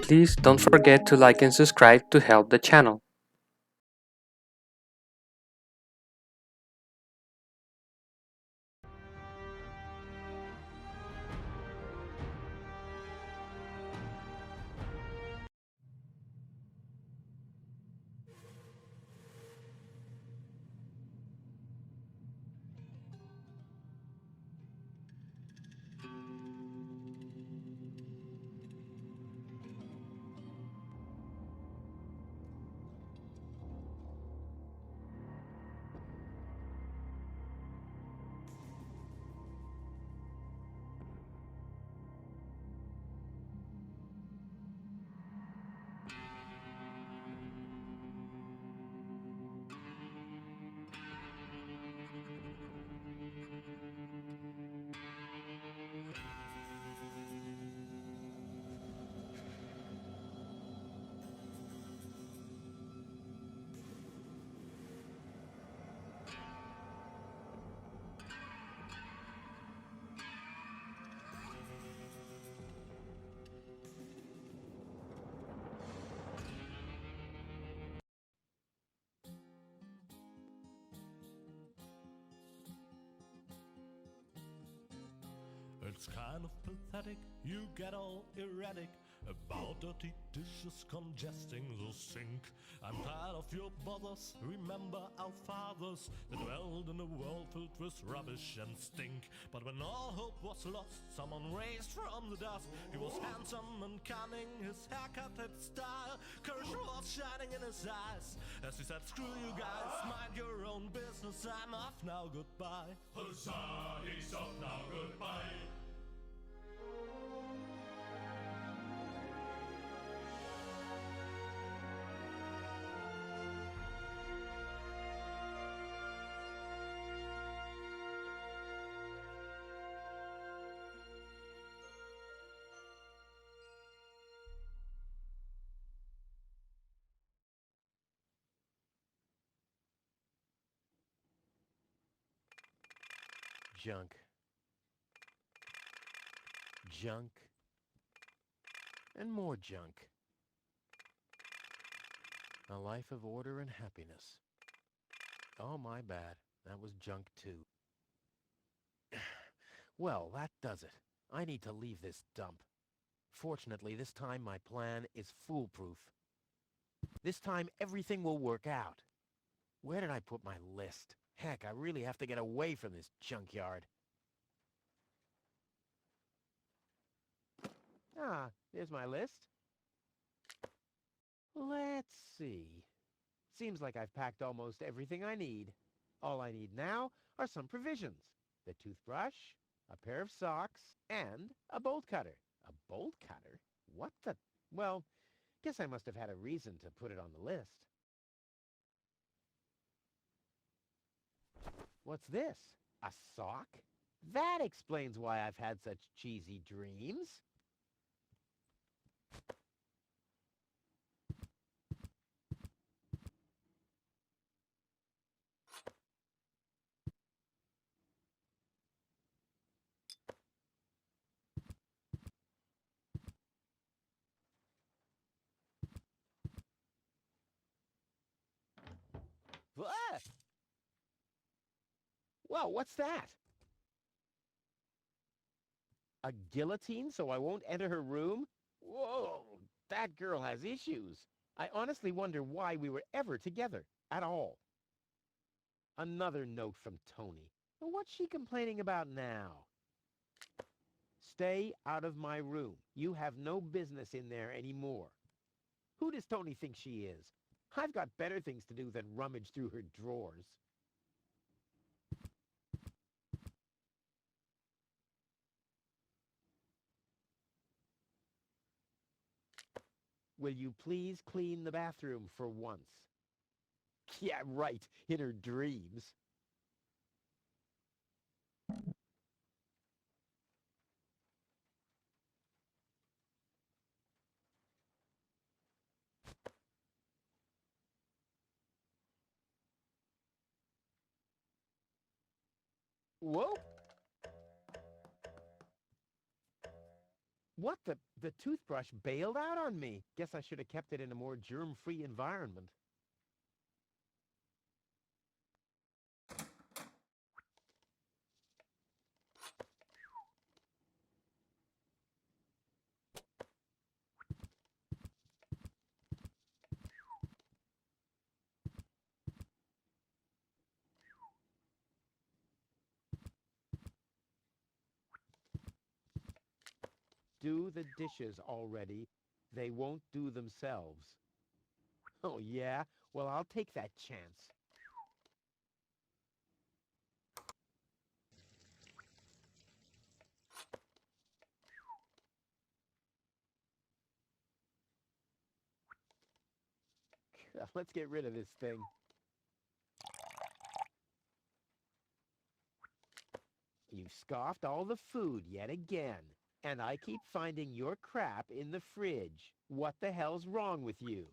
Please don't forget to like and subscribe to help the channel. It's kind of pathetic, you get all erratic about dirty dishes congesting the sink. I'm tired of your bothers, remember our fathers that dwelled in a world filled with rubbish and stink. But when all hope was lost, someone raised from the dust. He was handsome and cunning, his haircut had style, courage was shining in his eyes as he said, screw you guys, mind your own business, I'm off now, goodbye. Huzzah, he's off now, goodbye. Junk. Junk. And more junk. A life of order and happiness. Oh, my bad. That was junk too. Well, that does it. I need to leave this dump. Fortunately, this time my plan is foolproof. This time everything will work out. Where did I put my list? Heck, I really have to get away from this junkyard. Ah, there's my list. Let's see. Seems like I've packed almost everything I need. All I need now are some provisions. The toothbrush, a pair of socks, and a bolt cutter. A bolt cutter? What the... Well, guess I must have had a reason to put it on the list. What's this? A sock? That explains why I've had such cheesy dreams. Ah! Whoa, what's that? A guillotine so I won't enter her room? Whoa, that girl has issues. I honestly wonder why we were ever together at all. Another note from Tony. What's she complaining about now? Stay out of my room. You have no business in there anymore. Who does Tony think she is? I've got better things to do than rummage through her drawers. Will you please clean the bathroom for once? Yeah, right, in her dreams. Whoa! What? The toothbrush bailed out on me. Guess I should have kept it in a more germ-free environment. Do the dishes already. They won't do themselves. Oh, yeah? Well, I'll take that chance. Let's get rid of this thing. You've scoffed all the food yet again. And I keep finding your crap in the fridge. What the hell's wrong with you?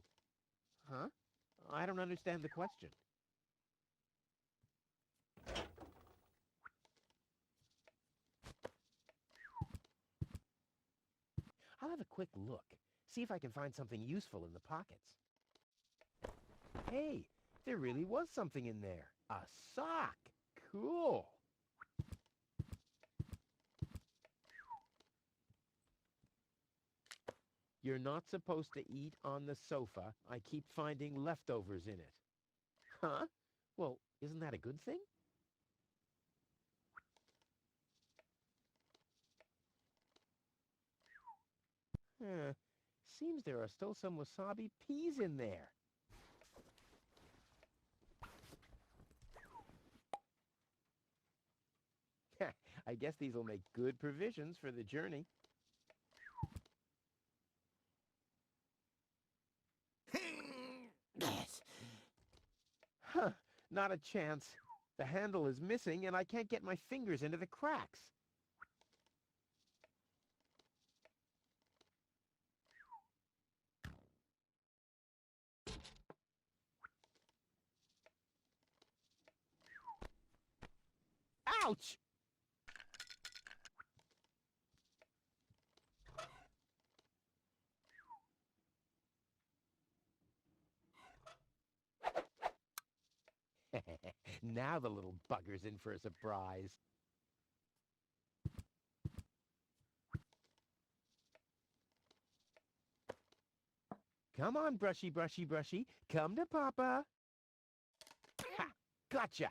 Huh? I don't understand the question. I'll have a quick look. See if I can find something useful in the pockets. Hey, there really was something in there. A sock. Cool. You're not supposed to eat on the sofa. I keep finding leftovers in it. Huh? Well, isn't that a good thing? Seems there are still some wasabi peas in there. I guess these will make good provisions for the journey. Huh, not a chance. The handle is missing and I can't get my fingers into the cracks. Ouch! Now the little bugger's in for a surprise. Come on, brushy, brushy, brushy. Come to Papa. Ha! Gotcha!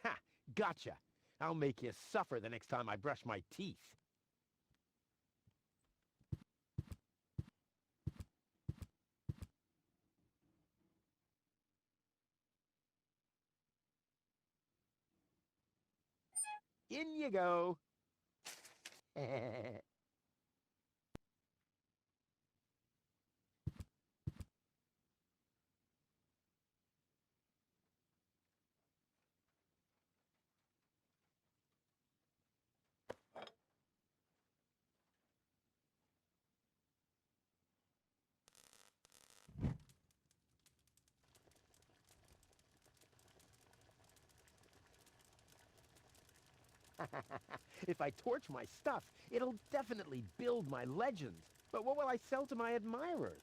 Ha! Gotcha! I'll make you suffer the next time I brush my teeth. In you go. If I torch my stuff, it'll definitely build my legends. But what will I sell to my admirers?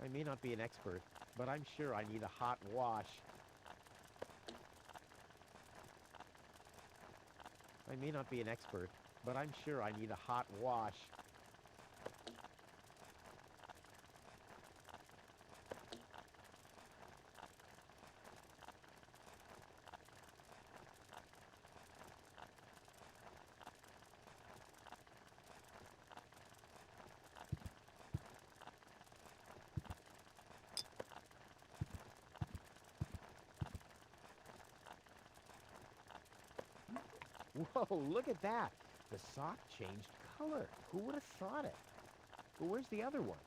I may not be an expert, but I'm sure I need a hot wash. I may not be an expert, but I'm sure I need a hot wash. Whoa, look at that. The sock changed color. Who would have thought it? But where's the other one?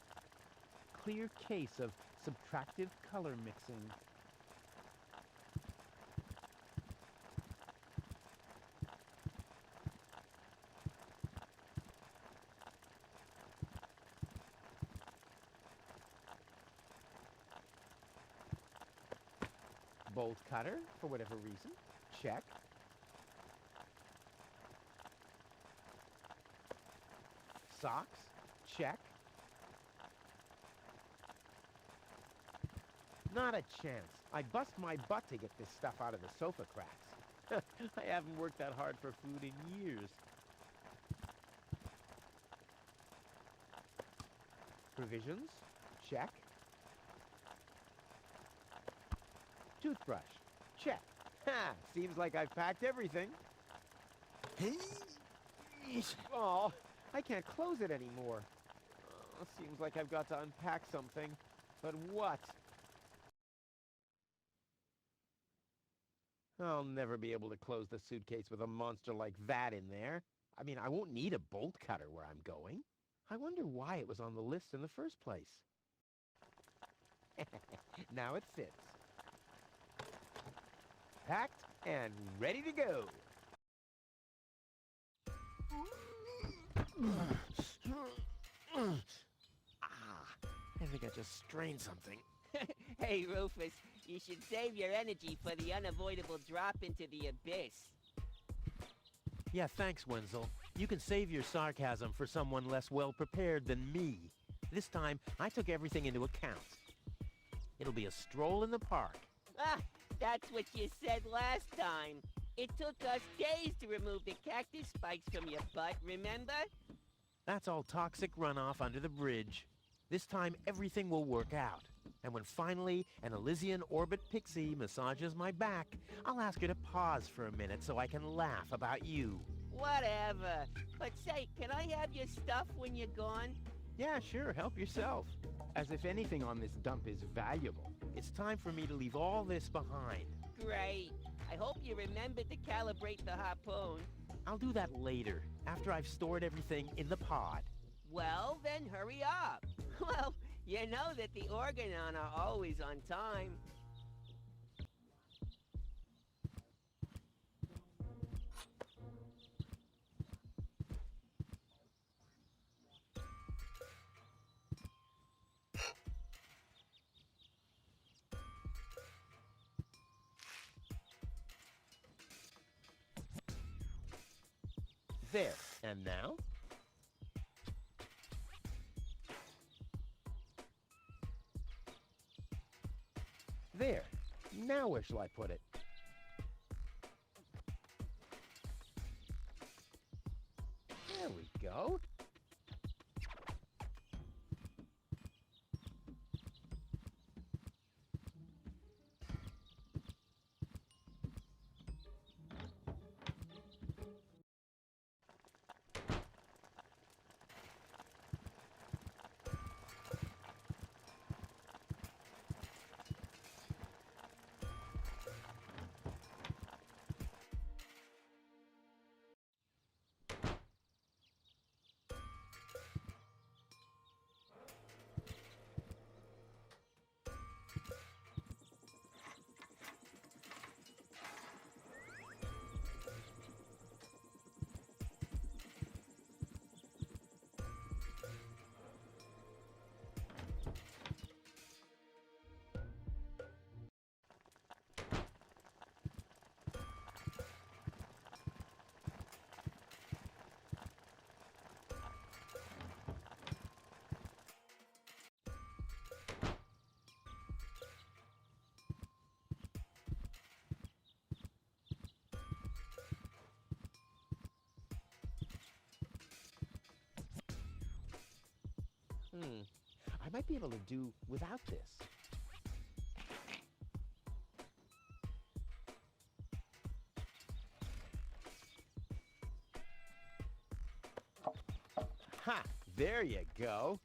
Clear case of subtractive color mixing. bolt cutter, for whatever reason. Check. Socks. Check. Not a chance. I bust my butt to get this stuff out of the sofa cracks. I haven't worked that hard for food in years. Provisions? Check. Toothbrush? Check. Ha! Seems like I've packed everything. Oh, I can't close it anymore. Seems like I've got to unpack something. But what? I'll never be able to close the suitcase with a monster like that in there. I mean, I won't need a bolt cutter where I'm going. I wonder why it was on the list in the first place. Now it fits. Packed and ready to go. I think I just strained something. Hey, Rufus, you should save your energy for the unavoidable drop into the abyss. Yeah, thanks, Wenzel. You can save your sarcasm for someone less well-prepared than me. This time, I took everything into account. It'll be a stroll in the park. Ah, that's what you said last time. It took us days to remove the cactus spikes from your butt, remember? That's all toxic runoff under the bridge. This time, everything will work out. And when finally an Elysian orbit pixie massages my back, I'll ask her to pause for a minute so I can laugh about you. Whatever. But say, can I have your stuff when you're gone? Yeah, sure, help yourself. As if anything on this dump is valuable. It's time for me to leave all this behind. Great. I hope you remembered to calibrate the harpoon. I'll do that later, after I've stored everything in the pod. Well, then hurry up. Well, you know that the Organon are always on time. There, and now? There. Now where shall I put it? There we go. I might be able to do without this. Ha! There you go.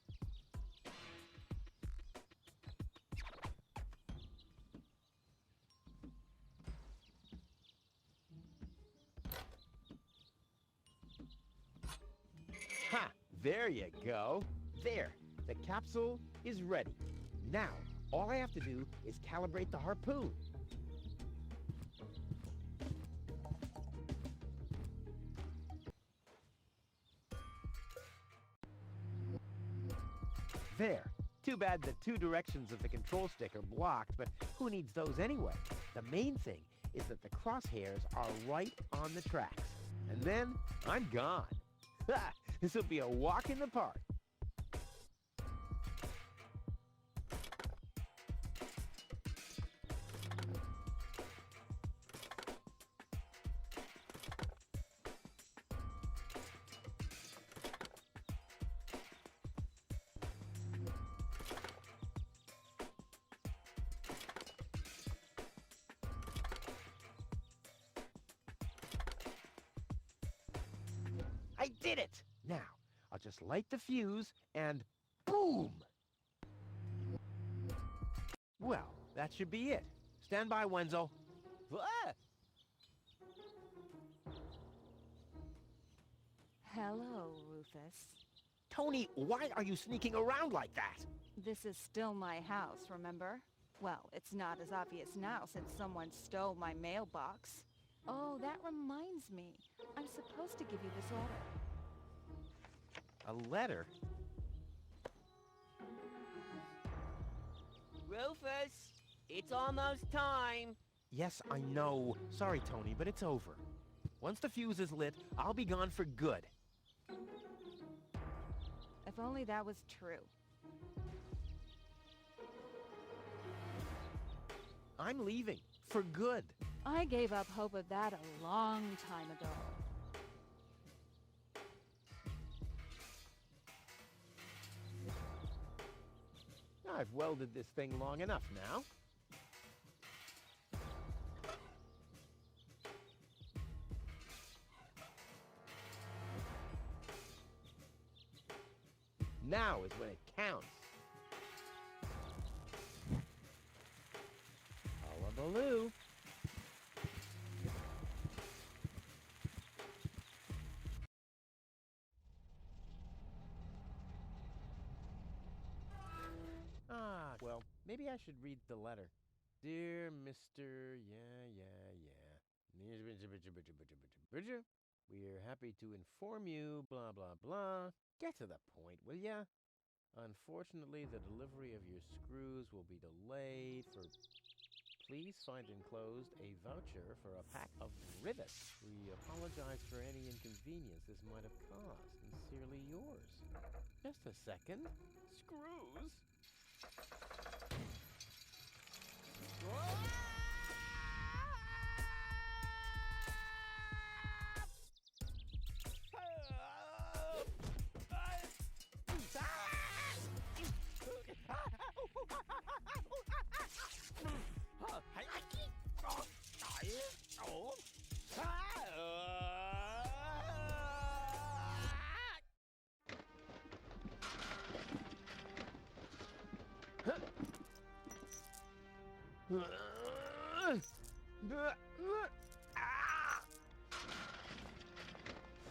Ha! There you go. There. The capsule is ready. Now, all I have to do is calibrate the harpoon. There. Too bad the two directions of the control stick are blocked, but who needs those anyway? The main thing is that the crosshairs are right on the tracks. And then I'm gone. Ha! This will be a walk in the park. I did it! Now, I'll just light the fuse and boom! Well, that should be it. Stand by, Wenzel. Ah! Hello, Rufus. Tony, why are you sneaking around like that? This is still my house, remember? Well, it's not as obvious now since someone stole my mailbox. Oh, that reminds me. I'm supposed to give you this letter. A letter? Rufus, it's almost time. Yes, I know. Sorry, Tony, but it's over. Once the fuse is lit, I'll be gone for good. If only that was true. I'm leaving. For good. I gave up hope of that a long time ago. I've welded this thing long enough now. Now is when it counts. Hullabaloo. Well, maybe I should read the letter. Dear Mr. Bridger, we're happy to inform you, blah, blah, blah. Get to the point, will ya? Unfortunately, the delivery of your screws will be delayed for... Please find enclosed a voucher for a pack of rivets. We apologize for any inconvenience this might have caused. Sincerely yours. Just a second. Screws?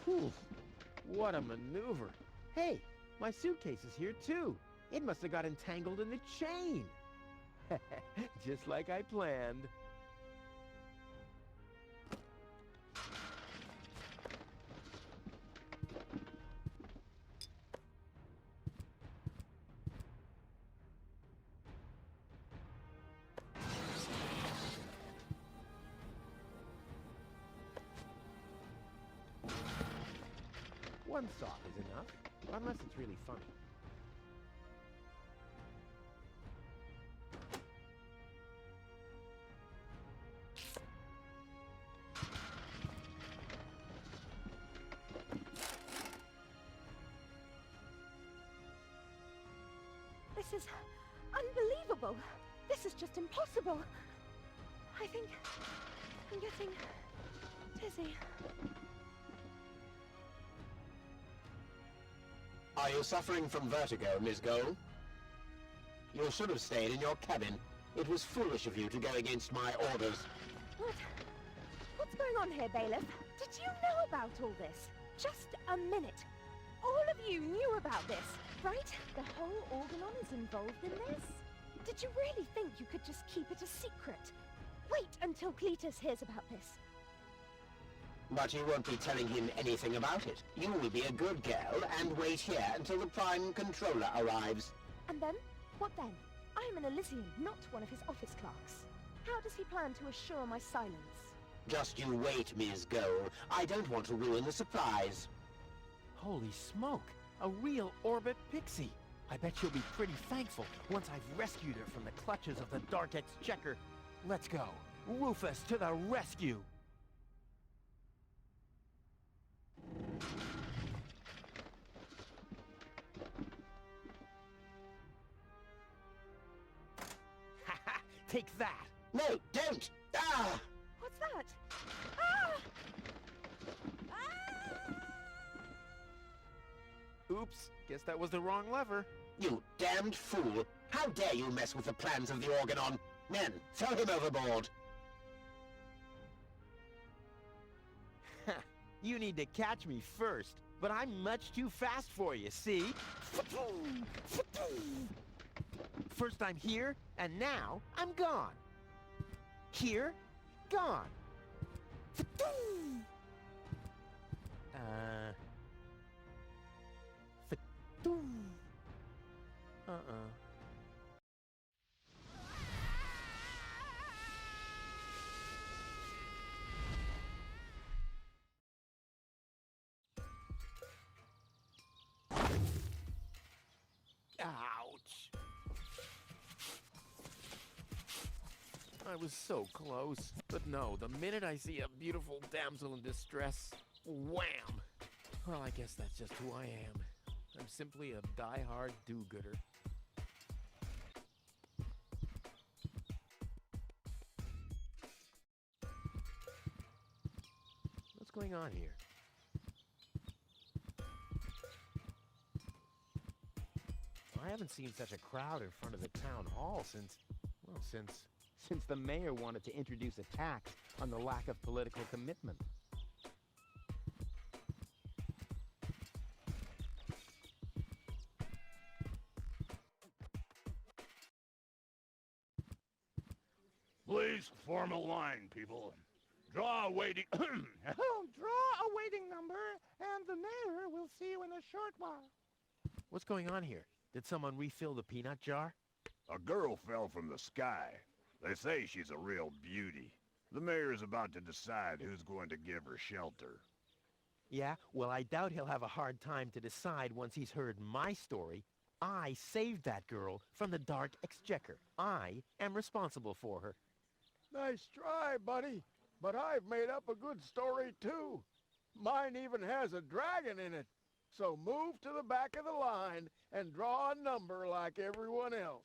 Whew, what a maneuver. Hey, my suitcase is here too. It must have got entangled in the chain. Just like I planned. One saw is enough, unless it's really funny. This is unbelievable. This is just impossible. I think I'm getting dizzy. Are you suffering from vertigo, Miss Gold? You should have stayed in your cabin. It was foolish of you to go against my orders. What's going on here, Bailiff? Did you know about all this? Just a minute. All of you knew about this, right? The whole Organon is involved in this? Did you really think you could just keep it a secret? Wait until Cletus hears about this. But you won't be telling him anything about it. You will be a good girl and wait here until the Prime Controller arrives. And then? What then? I am an Elysian, not one of his office clerks. How does he plan to assure my silence? Just you wait, Ms. Goal. I don't want to ruin the surprise. Holy smoke! A real orbit pixie! I bet she'll be pretty thankful once I've rescued her from the clutches of the Dark Exchequer. Let's go. Rufus to the rescue! Ha! Take that! No, don't! Ah! What's that? Ah! Ah! Oops, guess that was the wrong lever. You damned fool! How dare you mess with the plans of the Organon? Men, throw him overboard! You need to catch me first, but I'm much too fast for you, see? First I'm here, and now I'm gone. Here, gone. Ouch. I was so close. But no, the minute I see a beautiful damsel in distress, wham! Well, I guess that's just who I am. I'm simply a die-hard do-gooder. What's going on here? I haven't seen such a crowd in front of the town hall since the mayor wanted to introduce a tax on the lack of political commitment. Please form a line, people. Draw a waiting... Draw a waiting number, and the mayor will see you in a short while. What's going on here? Did someone refill the peanut jar? A girl fell from the sky. They say she's a real beauty. The mayor is about to decide who's going to give her shelter. Yeah, well, I doubt he'll have a hard time to decide once he's heard my story. I saved that girl from the Dark Exchequer. I am responsible for her. Nice try, buddy. But I've made up a good story, too. Mine even has a dragon in it. So move to the back of the line and draw a number like everyone else.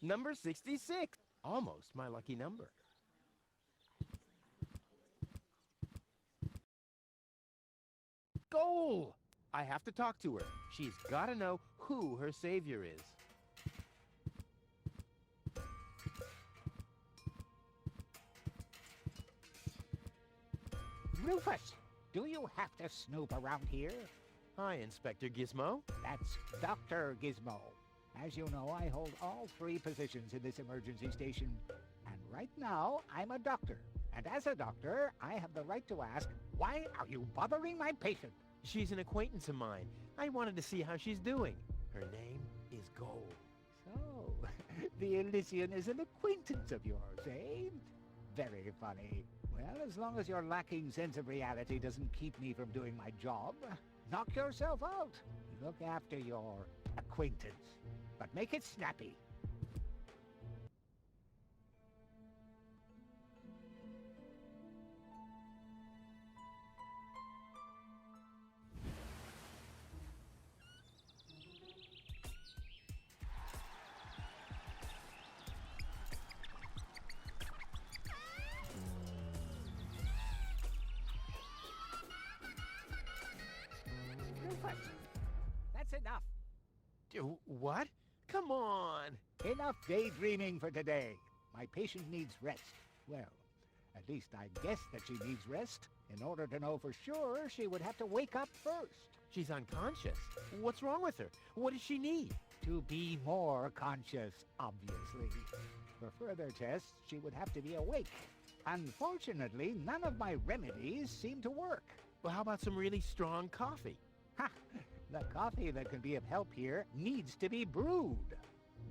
Number 66. Almost my lucky number. Goal! I have to talk to her. She's got to know who her savior is. Rufus, do you have to snoop around here? Hi, Inspector Gizmo. That's Dr. Gizmo. As you know, I hold all 3 positions in this emergency station. And right now, I'm a doctor. And as a doctor, I have the right to ask, why are you bothering my patient? She's an acquaintance of mine. I wanted to see how she's doing. Her name is Gold. So, the Elysian is an acquaintance of yours, eh? Very funny. Well, as long as your lacking sense of reality doesn't keep me from doing my job, knock yourself out. Look after your acquaintance, but make it snappy. That's enough. What? Come on! Enough daydreaming for today. My patient needs rest. Well, at least I guess that she needs rest. In order to know for sure, she would have to wake up first. She's unconscious. What's wrong with her? What does she need? to be more conscious, obviously. For further tests, she would have to be awake. Unfortunately, none of my remedies seem to work. Well, how about some really strong coffee? Ha! The coffee that can be of help here needs to be brewed.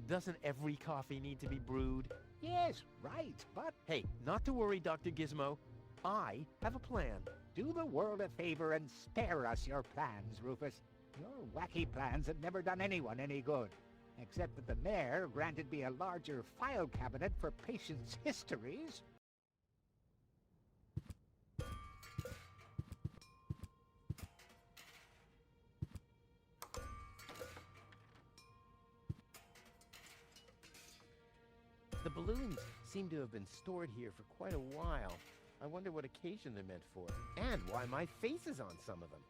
Doesn't every coffee need to be brewed? Yes, right, but Hey, not to worry, Dr. Gizmo. I have a plan. do the world a favor and spare us your plans, Rufus. Your wacky plans have never done anyone any good. Except that the mayor granted me a larger file cabinet for patients' histories. The balloons seem to have been stored here for quite a while. I wonder what occasion they're meant for, and why my face is on some of them.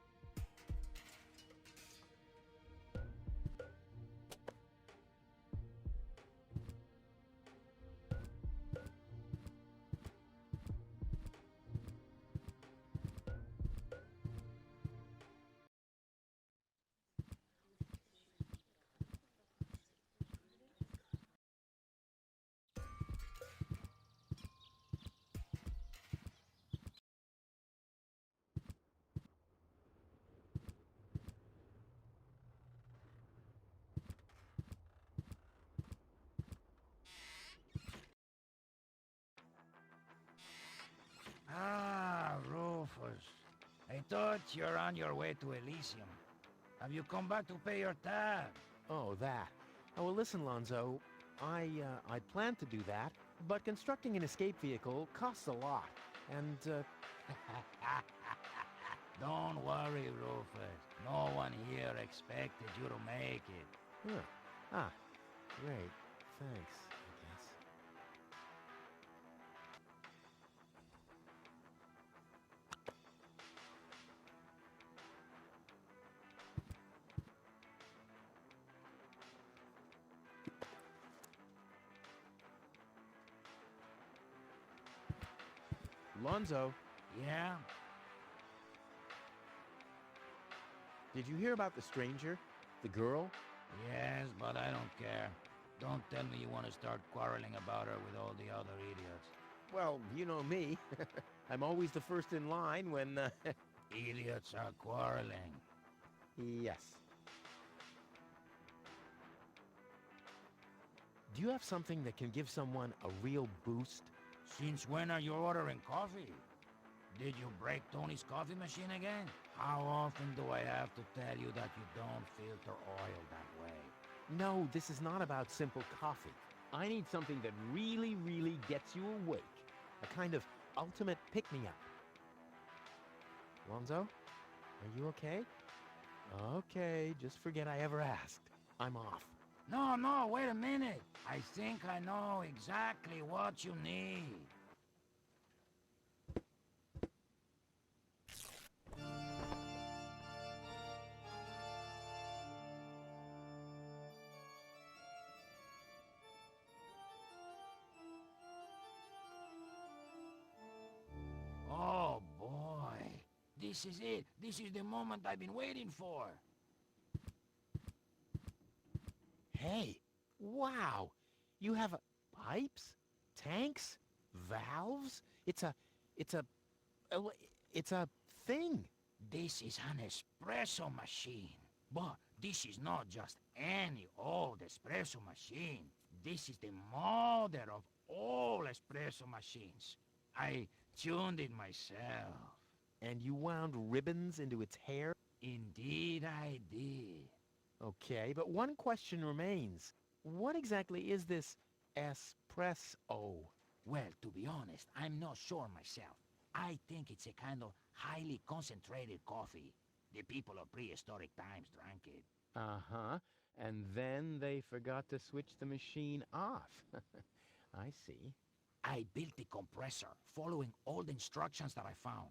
Ah, Rufus. I thought you're on your way to Elysium. Have you come back to pay your tab? Oh, that. Oh, well, listen, Lonzo. I plan to do that, but constructing an escape vehicle costs a lot. And, Don't worry, Rufus. No one here expected you to make it. huh. Ah, great. Thanks, I guess. Lonzo, Yeah? did you hear about the stranger? The girl? Yes, but I don't care. Don't tell me you want to start quarreling about her with all the other idiots. Well, you know me. I'm always the first in line when, Idiots are quarreling. Yes. Do you have something that can give someone a real boost? Since when are you ordering coffee? Did you break Tony's coffee machine again? How often do I have to tell you that you don't filter oil that way? No, this is not about simple coffee. I need something that really, really gets you awake. A kind of ultimate pick-me-up. Lonzo, are you okay? Okay, just forget I ever asked. I'm off. No, wait a minute. I think I know exactly what you need. Oh, boy. This is it. This is the moment I've been waiting for. Hey, wow! You have pipes, tanks, valves. It's a thing. This is an espresso machine. But this is not just any old espresso machine. This is the mother of all espresso machines. I tuned it myself. And you wound ribbons into its hair? Indeed I did. Okay, but one question remains. What exactly is this espresso? Well, to be honest, I'm not sure myself. I think it's a kind of highly concentrated coffee. The people of prehistoric times drank it. Uh-huh. And then they forgot to switch the machine off. I see. I built the compressor, following all the instructions that I found.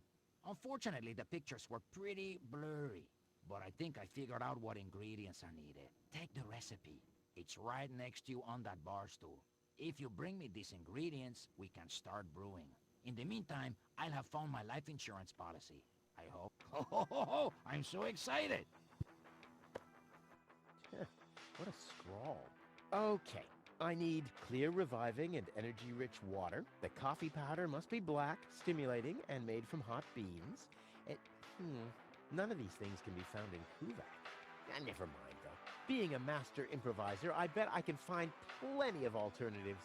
Unfortunately, the pictures were pretty blurry, but I think I figured out what ingredients are needed. Take the recipe. It's right next to you on that bar stool. If you bring me these ingredients, we can start brewing. In the meantime, I'll have found my life insurance policy. I hope. Oh, I'm so excited! What a all. Okay, I need clear reviving and energy-rich water. The coffee powder must be black, stimulating, and made from hot beans. And, none of these things can be found in Kuvaq. Never mind, though. Being a master improviser, I bet I can find plenty of alternatives.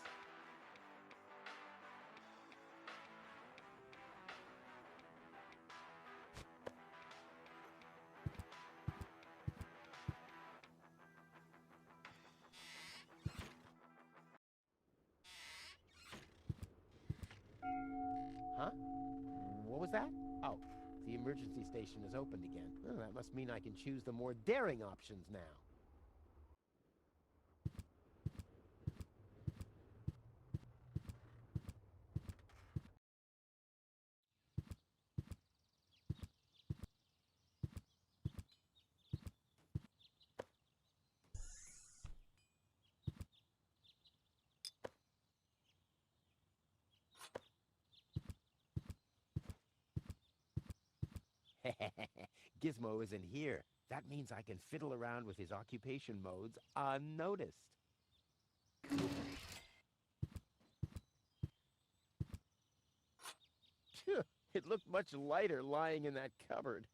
Huh? What was that? Oh, the emergency station is opened again. Oh, that must mean I can choose the more daring options now. Gizmo isn't here. That means I can fiddle around with his occupation modes unnoticed. Phew, it looked much lighter lying in that cupboard.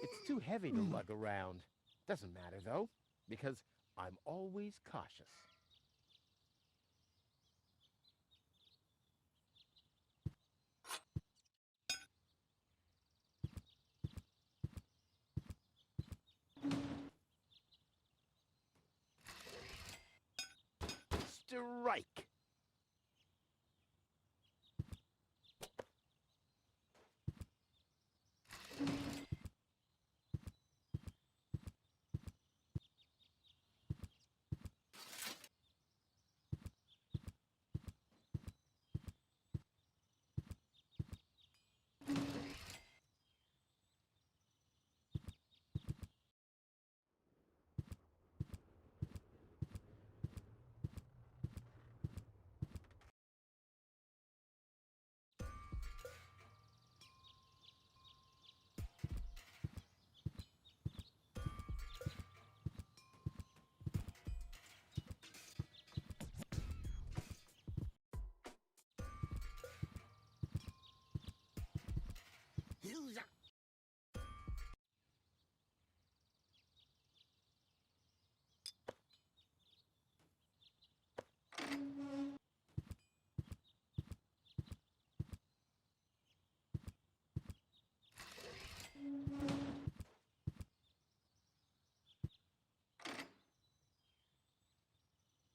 It's too heavy to lug around. Doesn't matter, though, because I'm always cautious. Strike!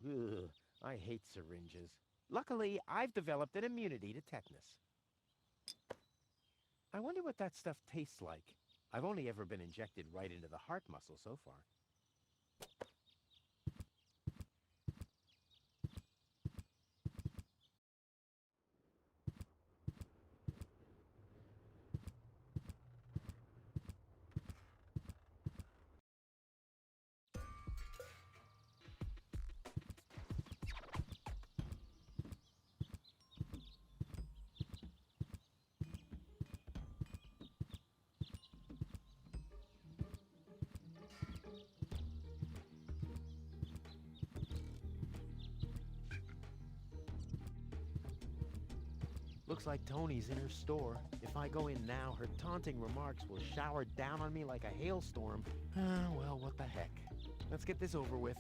Ugh, I hate syringes. Luckily, I've developed an immunity to tetanus. I wonder what that stuff tastes like. I've only ever been injected right into the heart muscle so far. Looks like Tony's in her store. If I go in now, her taunting remarks will shower down on me like a hailstorm. Well, what the heck. Let's get this over with.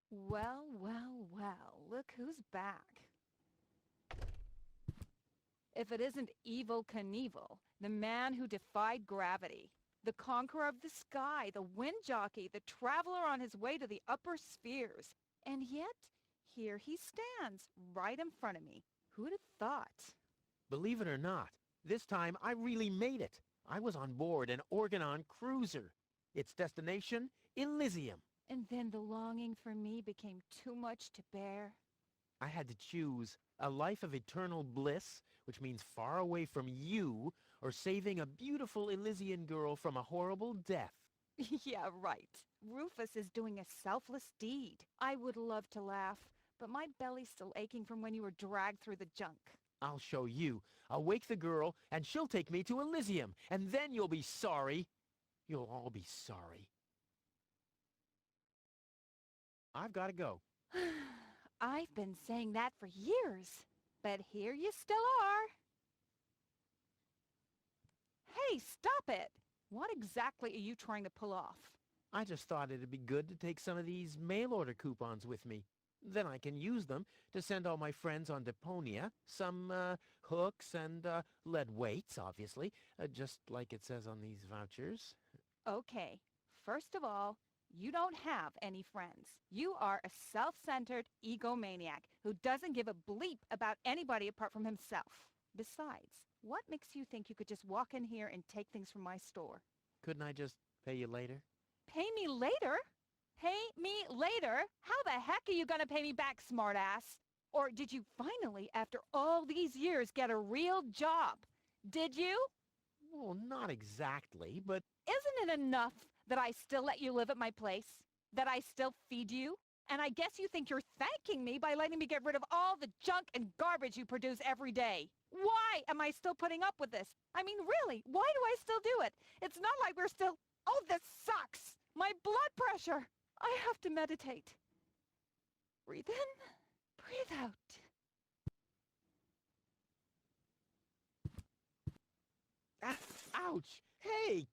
Well, well, well, look who's back. If it isn't Evil Knievel, the man who defied gravity, the conqueror of the sky, the wind jockey, the traveler on his way to the upper spheres. And yet, here he stands, right in front of me. Who'd have thought? Believe it or not, this time I really made it. I was on board an Organon cruiser. Its destination, Elysium. And then the longing for me became too much to bear. I had to choose a life of eternal bliss, which means far away from you, or saving a beautiful Elysian girl from a horrible death. Yeah, right. Rufus is doing a selfless deed. I would love to laugh, but my belly's still aching from when you were dragged through the junk. I'll show you. I'll wake the girl, and she'll take me to Elysium, and then you'll be sorry. You'll all be sorry. I've got to go. I've been saying that for years, but here you still are. Hey, stop it! What exactly are you trying to pull off? I just thought it'd be good to take some of these mail-order coupons with me. Then I can use them to send all my friends on Deponia some hooks and lead weights, obviously, just like it says on these vouchers. Okay, first of all, you don't have any friends. You are a self-centered egomaniac who doesn't give a bleep about anybody apart from himself. Besides, what makes you think you could just walk in here and take things from my store? Couldn't I just pay you later? Pay me later? Pay me later? How the heck are you gonna pay me back, smartass? Or did you finally, after all these years, get a real job? Did you? Well, not exactly, but... Isn't it enough that I still let you live at my place? That I still feed you? And I guess you think you're thanking me by letting me get rid of all the junk and garbage you produce every day. Why am I still putting up with this? I mean, really, why do I still do it? It's not like we're still... Oh, this sucks! My blood pressure! I have to meditate. Breathe in, breathe out. Ah, ouch! Hey!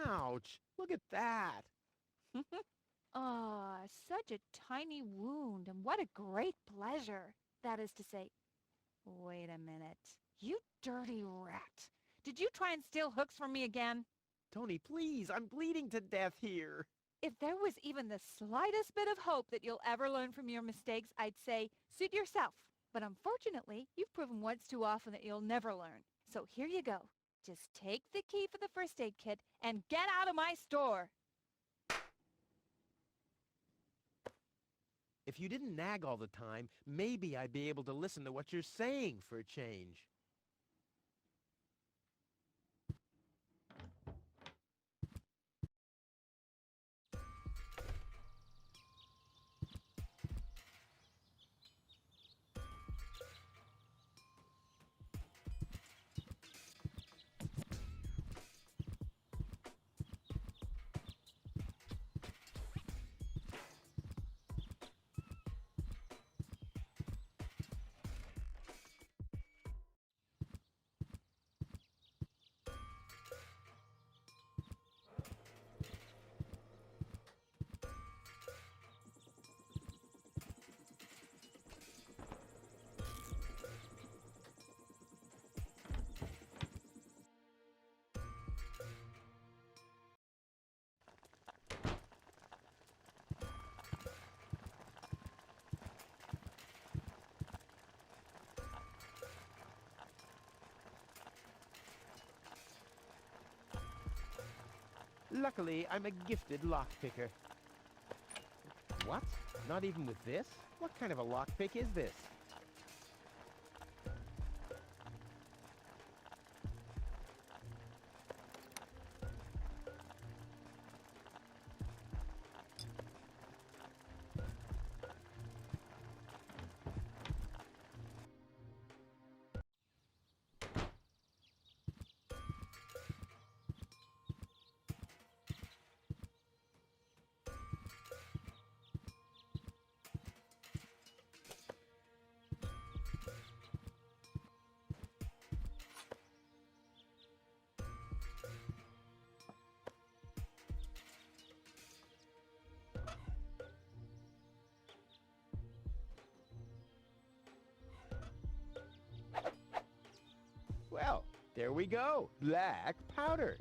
Ouch! Look at that! Ah, such a tiny wound, and what a great pleasure. That is to say, wait a minute. You dirty rat. Did you try and steal hooks from me again? Tony, please, I'm bleeding to death here. If there was even the slightest bit of hope that you'll ever learn from your mistakes, I'd say, suit yourself. But unfortunately, you've proven once too often that you'll never learn. So here you go. Just take the key for the first aid kit and get out of my store. If you didn't nag all the time, maybe I'd be able to listen to what you're saying for a change. Luckily, I'm a gifted lockpicker. What? Not even with this? What kind of a lockpick is this? Well, there we go. Black powder.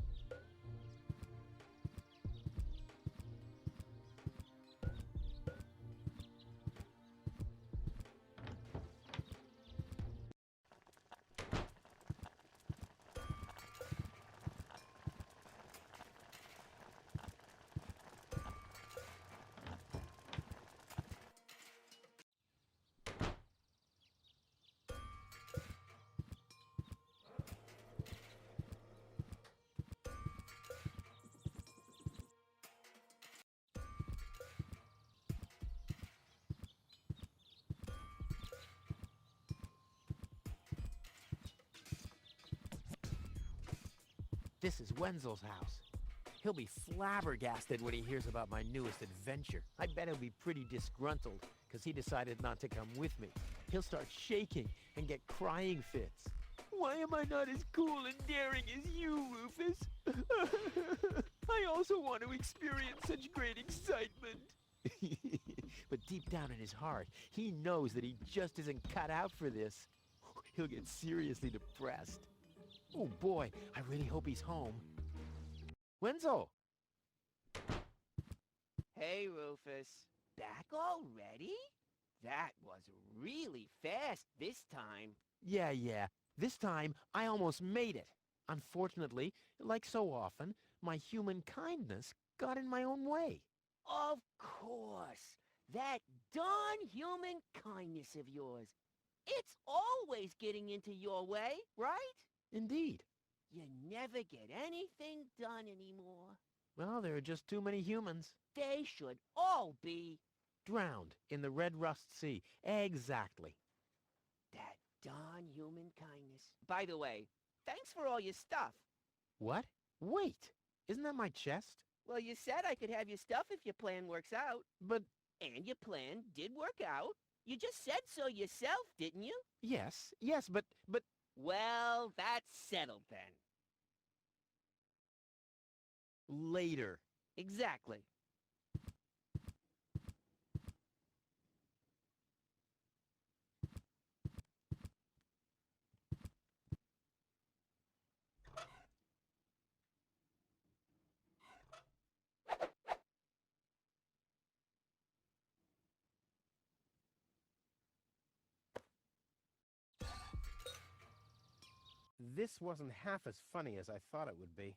This is Wenzel's house. He'll be flabbergasted when he hears about my newest adventure. I bet he'll be pretty disgruntled, because he decided not to come with me. He'll start shaking and get crying fits. Why am I not as cool and daring as you, Rufus? I also want to experience such great excitement. But deep down in his heart, he knows that he just isn't cut out for this. He'll get seriously depressed. Oh boy, I really hope he's home. Wenzel! Hey, Rufus. Back already? That was really fast this time. Yeah. This time, I almost made it. Unfortunately, like so often, my human kindness got in my own way. Of course. That darn human kindness of yours. It's always getting into your way, right? Indeed. You never get anything done anymore. Well, there are just too many humans. They should all be Drowned in the red rust sea. Exactly. that darn human kindness. By the way, thanks for all your stuff. What? Wait! Isn't that my chest? Well, you said I could have your stuff if your plan works out. But, And your plan did work out. You just said so yourself, didn't you? yes, but... Well, that's settled then. Later. Exactly. This wasn't half as funny as I thought it would be.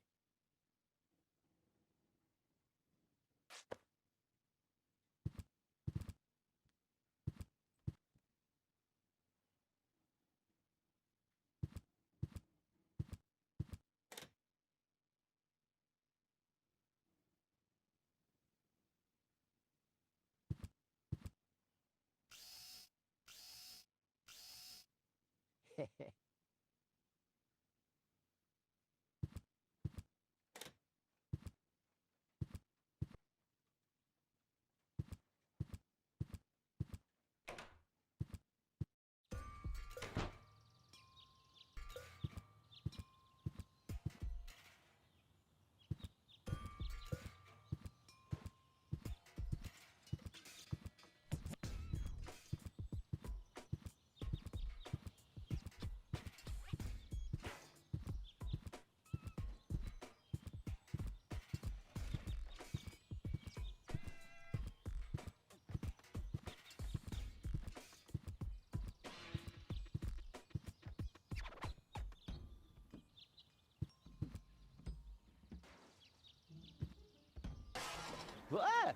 Ah!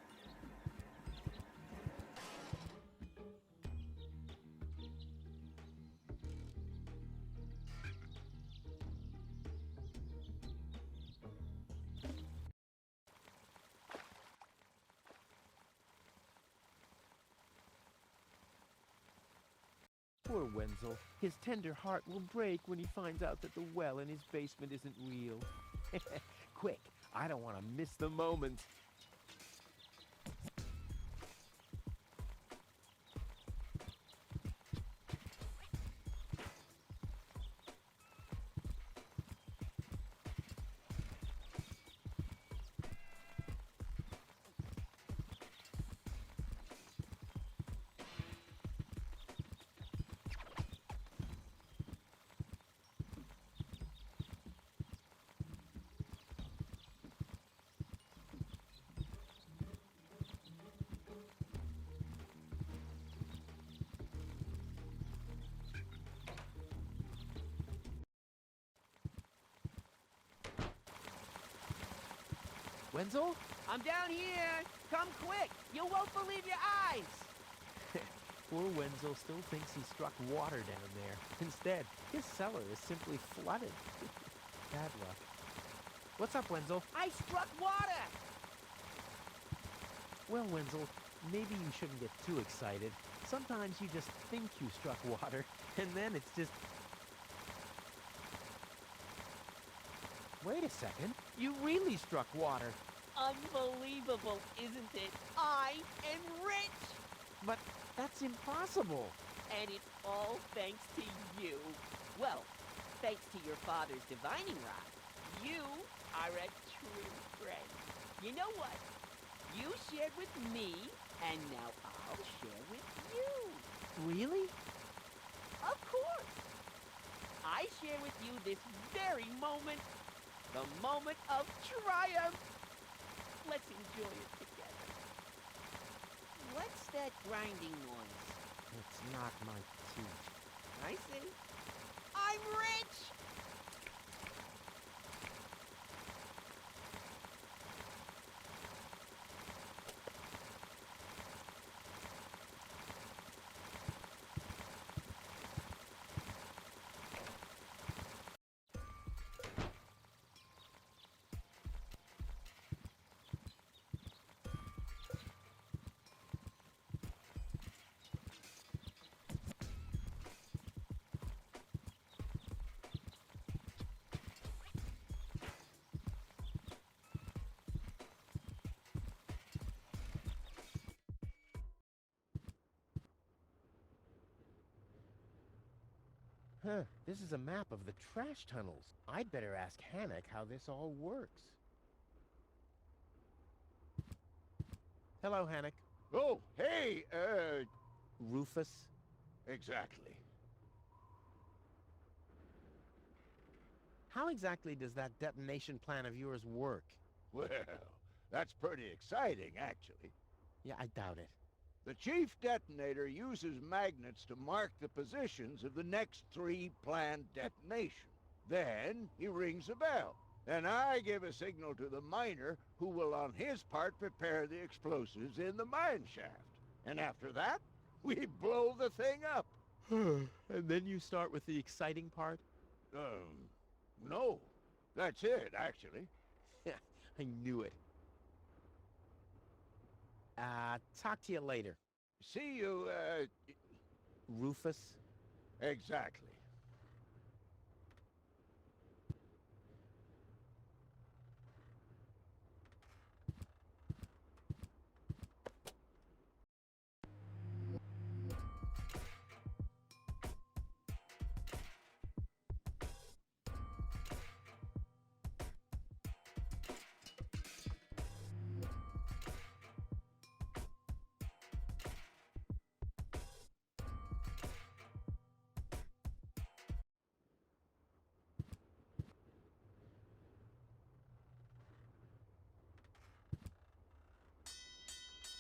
Poor Wenzel. His tender heart will break when he finds out that the well in his basement isn't real. Quick, I don't want to miss the moment. Wenzel? I'm down here. Come quick. You won't believe your eyes. Poor Wenzel still thinks he struck water down there. Instead, his cellar is simply flooded. Bad luck. What's up, Wenzel? I struck water. Well, Wenzel, maybe you shouldn't get too excited. Sometimes you just think you struck water, and then it's just... Wait a second. You really struck water. Unbelievable, isn't it? I am rich! But that's impossible. And it's all thanks to you. Well, thanks to your father's divining rod. You are a true friend. You know what? You shared with me, and now I'll share with you. Really? Of course. I share with you this very moment, the moment of triumph. Let's enjoy it together. What's that grinding noise? It's not my teeth. I see. I'm rich! Huh, this is a map of the trash tunnels. I'd better ask Hannock how this all works. Hello, Hannock. Oh, hey, Rufus? exactly. How exactly does that detonation plan of yours work? Well, that's pretty exciting, actually. Yeah, I doubt it. The chief detonator uses magnets to mark the positions of the next 3 planned detonations. Then he rings a bell, and I give a signal to the miner who will on his part prepare the explosives in the mine shaft. And after that, we blow the thing up. And then you start with the exciting part? No. That's it, actually. I knew it. Talk to you later. See you, Rufus? exactly.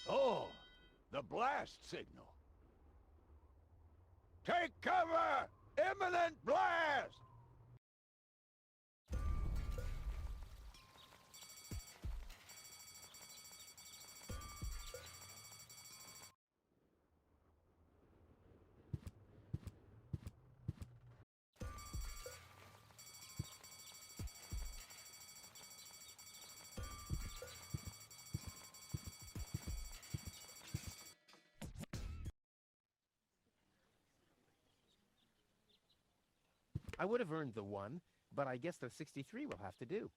Oh, the blast signal. Take cover! Imminent blast! I would have earned the 1, but I guess the 63 will have to do.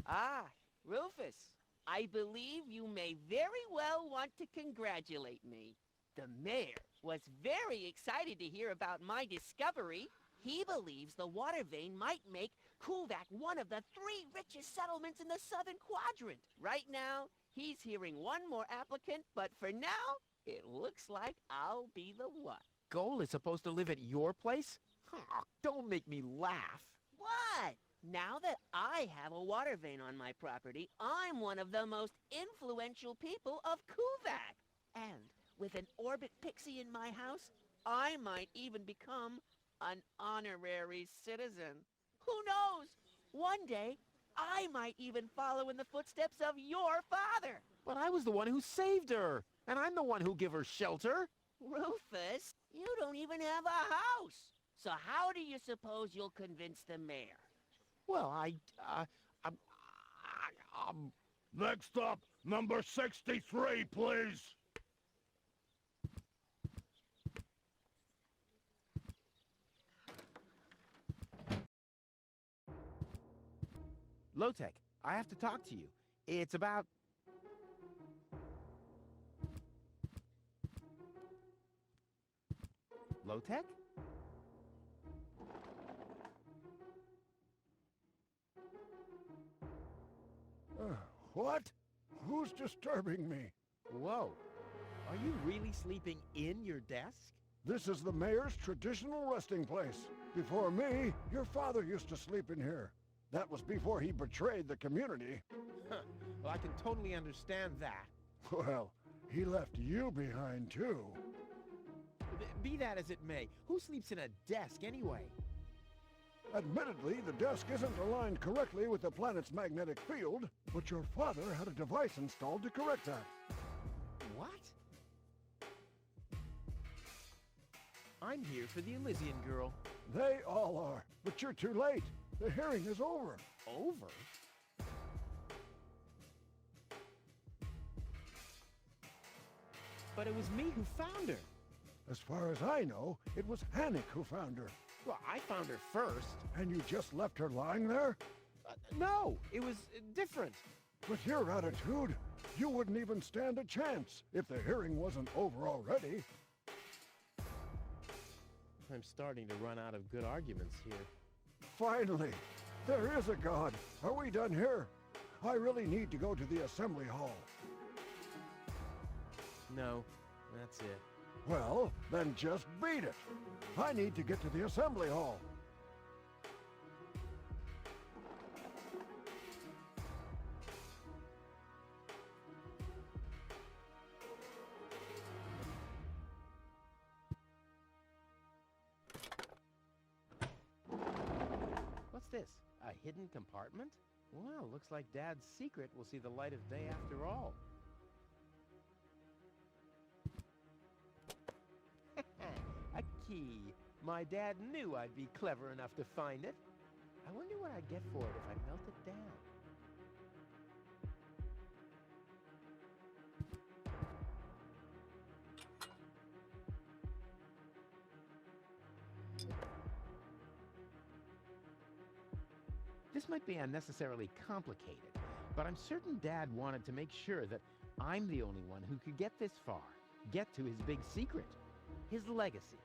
Ah, Rufus, I believe you may very well want to congratulate me. The mayor was very excited to hear about my discovery. He believes the water vein might make Kuvaq one of the 3 richest settlements in the southern quadrant. Right now, he's hearing one more applicant, but for now, it looks like I'll be the one. Goal is supposed to live at your place? Oh, don't make me laugh. What? Now that I have a water vein on my property, I'm one of the most influential people of Kuvaq. And with an orbit pixie in my house, I might even become an honorary citizen. Who knows? One day, I might even follow in the footsteps of your father. But I was the one who saved her, and I'm the one who gave her shelter. Rufus, you don't even have a house. So how do you suppose you'll convince the mayor? Well, Next up, number 63, please. Low-Tech, I have to talk to you. It's about... Low-Tech? What? Who's disturbing me? Whoa. Are you really sleeping in your desk? This is the mayor's traditional resting place. Before me, your father used to sleep in here. That was before he betrayed the community. Well, I can totally understand that. Well, he left you behind, too. Be that as it may, who sleeps in a desk anyway? Admittedly, the desk isn't aligned correctly with the planet's magnetic field, but your father had a device installed to correct that. What? I'm here for the Elysian girl. They all are, but you're too late. The hearing is over. Over? But it was me who found her. As far as I know, it was Hannick who found her. Well, I found her first. And you just left her lying there? No, it was different. With your attitude, you wouldn't even stand a chance if the hearing wasn't over already. I'm starting to run out of good arguments here. Finally, there is a God. Are we done here? I really need to go to the assembly hall. No, that's it. Well, then just beat it. I need to get to the assembly hall. What's this? A hidden compartment? Well, looks like Dad's secret will see the light of day after all. A key. My dad knew I'd be clever enough to find it. I wonder what I'd get for it if I melt it down. This might be unnecessarily complicated, but I'm certain Dad wanted to make sure that I'm the only one who could get this far, get to his big secret, his legacy,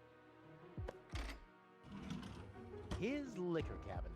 his liquor cabinet.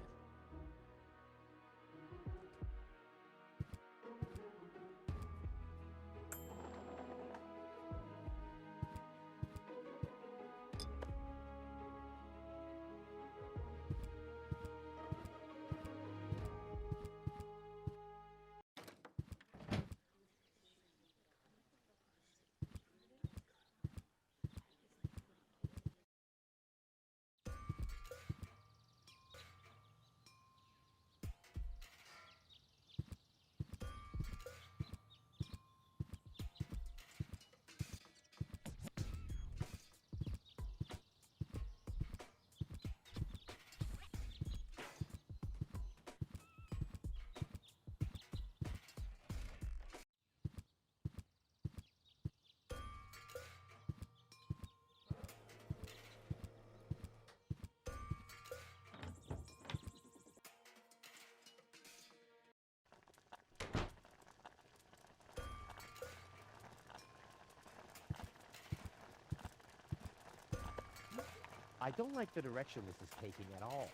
I don't like the direction this is taking at all.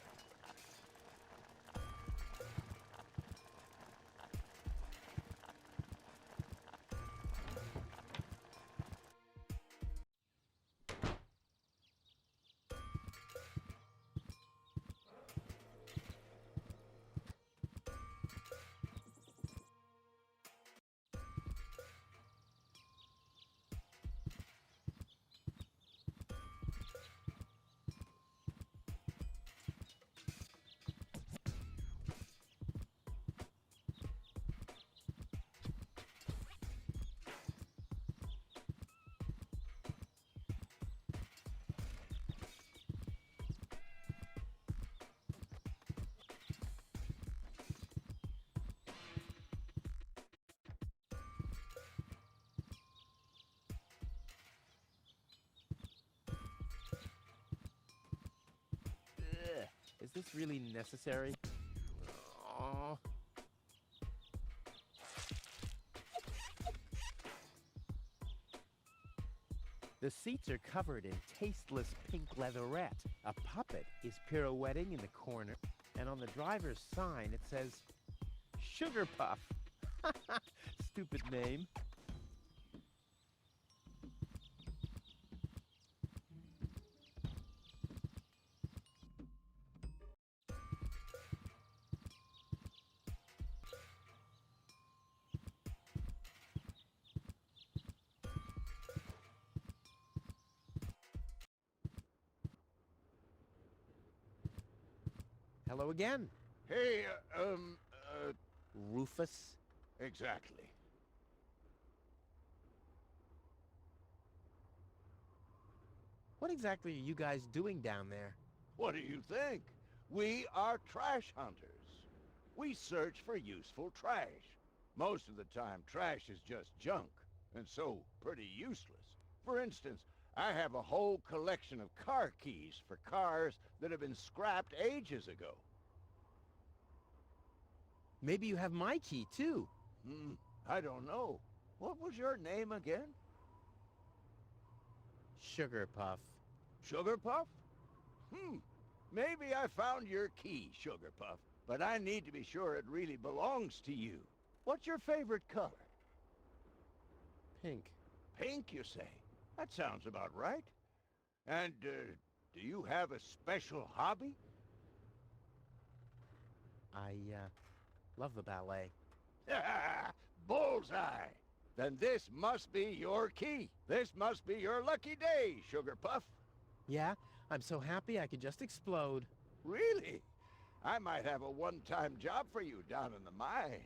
Is this really necessary? Oh. The seats are covered in tasteless pink leatherette. A puppet is pirouetting in the corner, and on the driver's sign it says, Sugar Puff. Stupid name. Hello again. Hey, Rufus. exactly. What exactly are you guys doing down there? What do you think? We are trash hunters. We search for useful trash. Most of the time, trash is just junk, and so pretty useless. For instance, I have a whole collection of car keys for cars that have been scrapped ages ago. Maybe you have my key, too. I don't know. What was your name again? Sugar Puff. Sugar Puff? Maybe I found your key, Sugar Puff, but I need to be sure it really belongs to you. What's your favorite color? Pink. Pink, you say? That sounds about right. And, do you have a special hobby? I love the ballet. Bullseye! Then this must be your key. This must be your lucky day, Sugar Puff. Yeah, I'm so happy I could just explode. Really? I might have a one-time job for you down in the mine.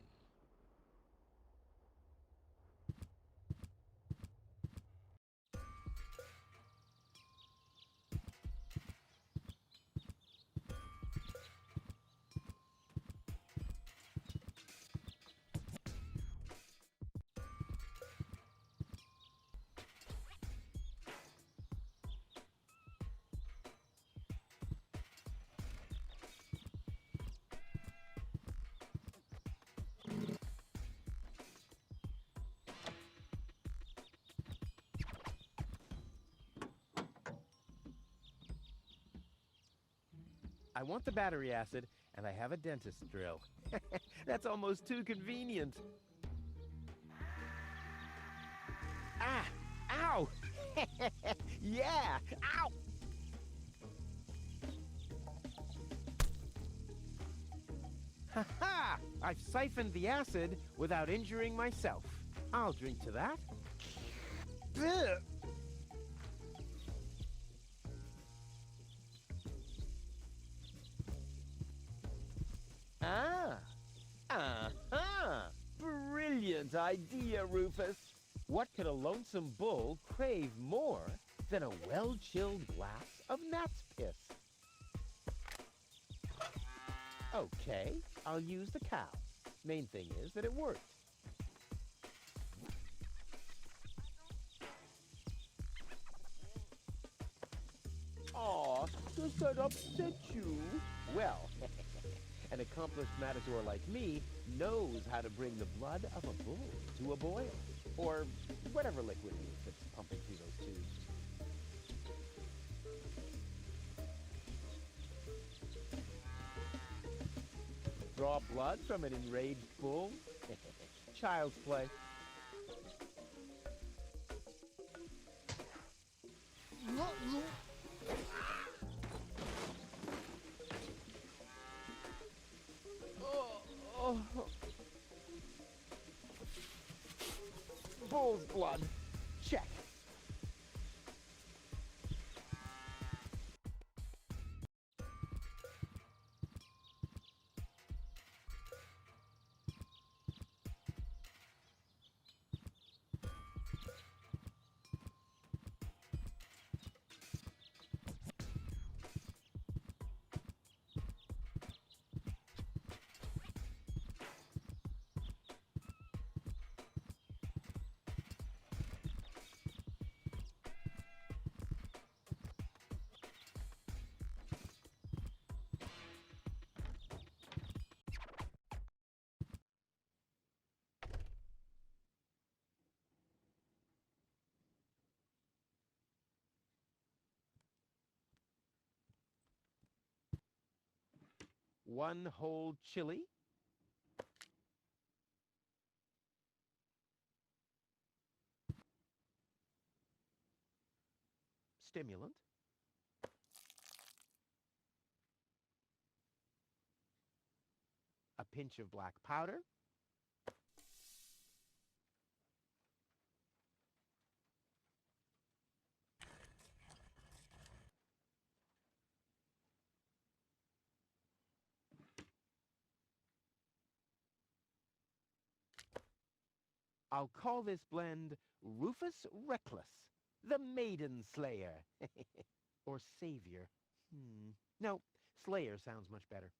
I want the battery acid, and I have a dentist drill. That's almost too convenient. Ah! Ow! Yeah! Ow! Ha-ha! I've siphoned the acid without injuring myself. I'll drink to that. Ugh. Brilliant idea, Rufus. What could a lonesome bull crave more than a well-chilled glass of gnat's piss? Okay, I'll use the cow. Main thing is that it worked. Aw, does that upset you? Well, an accomplished matador like me knows how to bring the blood of a bull to a boil, or whatever liquid it is that's pumping through those tubes. Draw blood from an enraged bull? Child's play. Bull's blood. Check. 1 whole chili, stimulant, a pinch of black powder, I'll call this blend Rufus Reckless, the Maiden Slayer. Or Savior. No, Slayer sounds much better.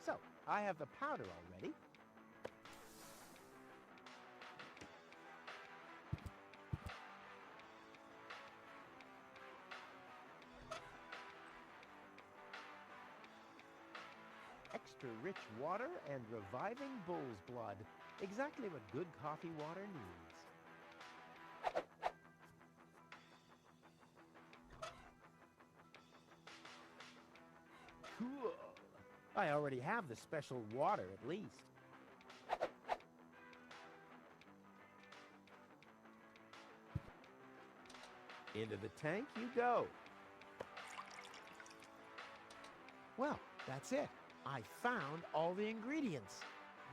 So, I have the powder already. Extra rich water and reviving bull's blood. Exactly what good coffee water needs. Cool. I already have the special water, at least. Into the tank you go. Well, that's it. I found all the ingredients.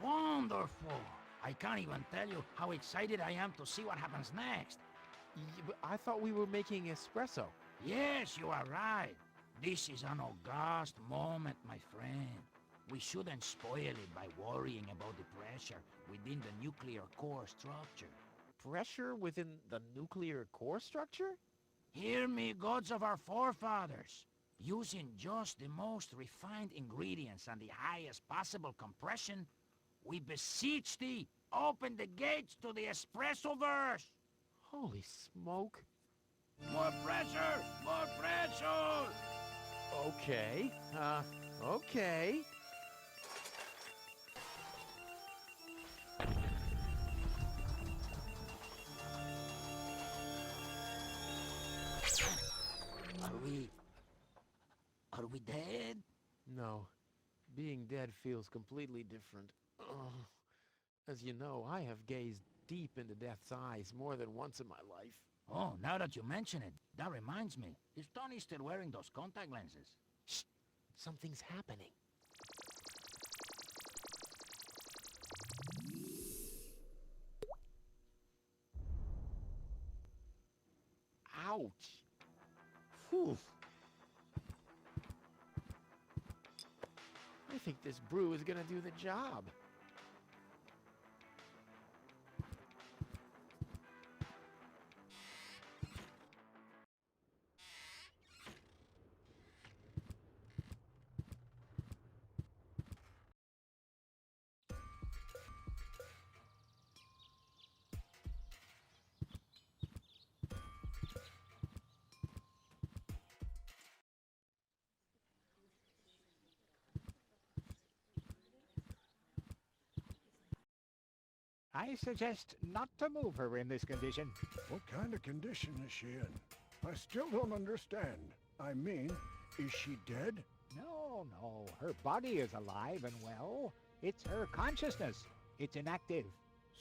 Wonderful! I can't even tell you how excited I am to see what happens next. But I thought we were making espresso. Yes, you are right. This is an august moment, my friend. We shouldn't spoil it by worrying about the pressure within the nuclear core structure. Pressure within the nuclear core structure? Hear me, gods of our forefathers. Using just the most refined ingredients and the highest possible compression, we beseech thee, open the gates to the espresso-verse! Holy smoke. More pressure! More pressure! Okay, okay. Are we dead? No. Being dead feels completely different. Ugh. As you know, I have gazed deep into death's eyes more than once in my life. Oh, now that you mention it, that reminds me. Is Tony still wearing those contact lenses? Shh! Something's happening. Ouch! Whew! I think this brew is gonna do the job. I suggest not to move her in this condition. What kind of condition is she in? I still don't understand. I mean, is she dead? No, no. Her body is alive and well. It's her consciousness. It's inactive.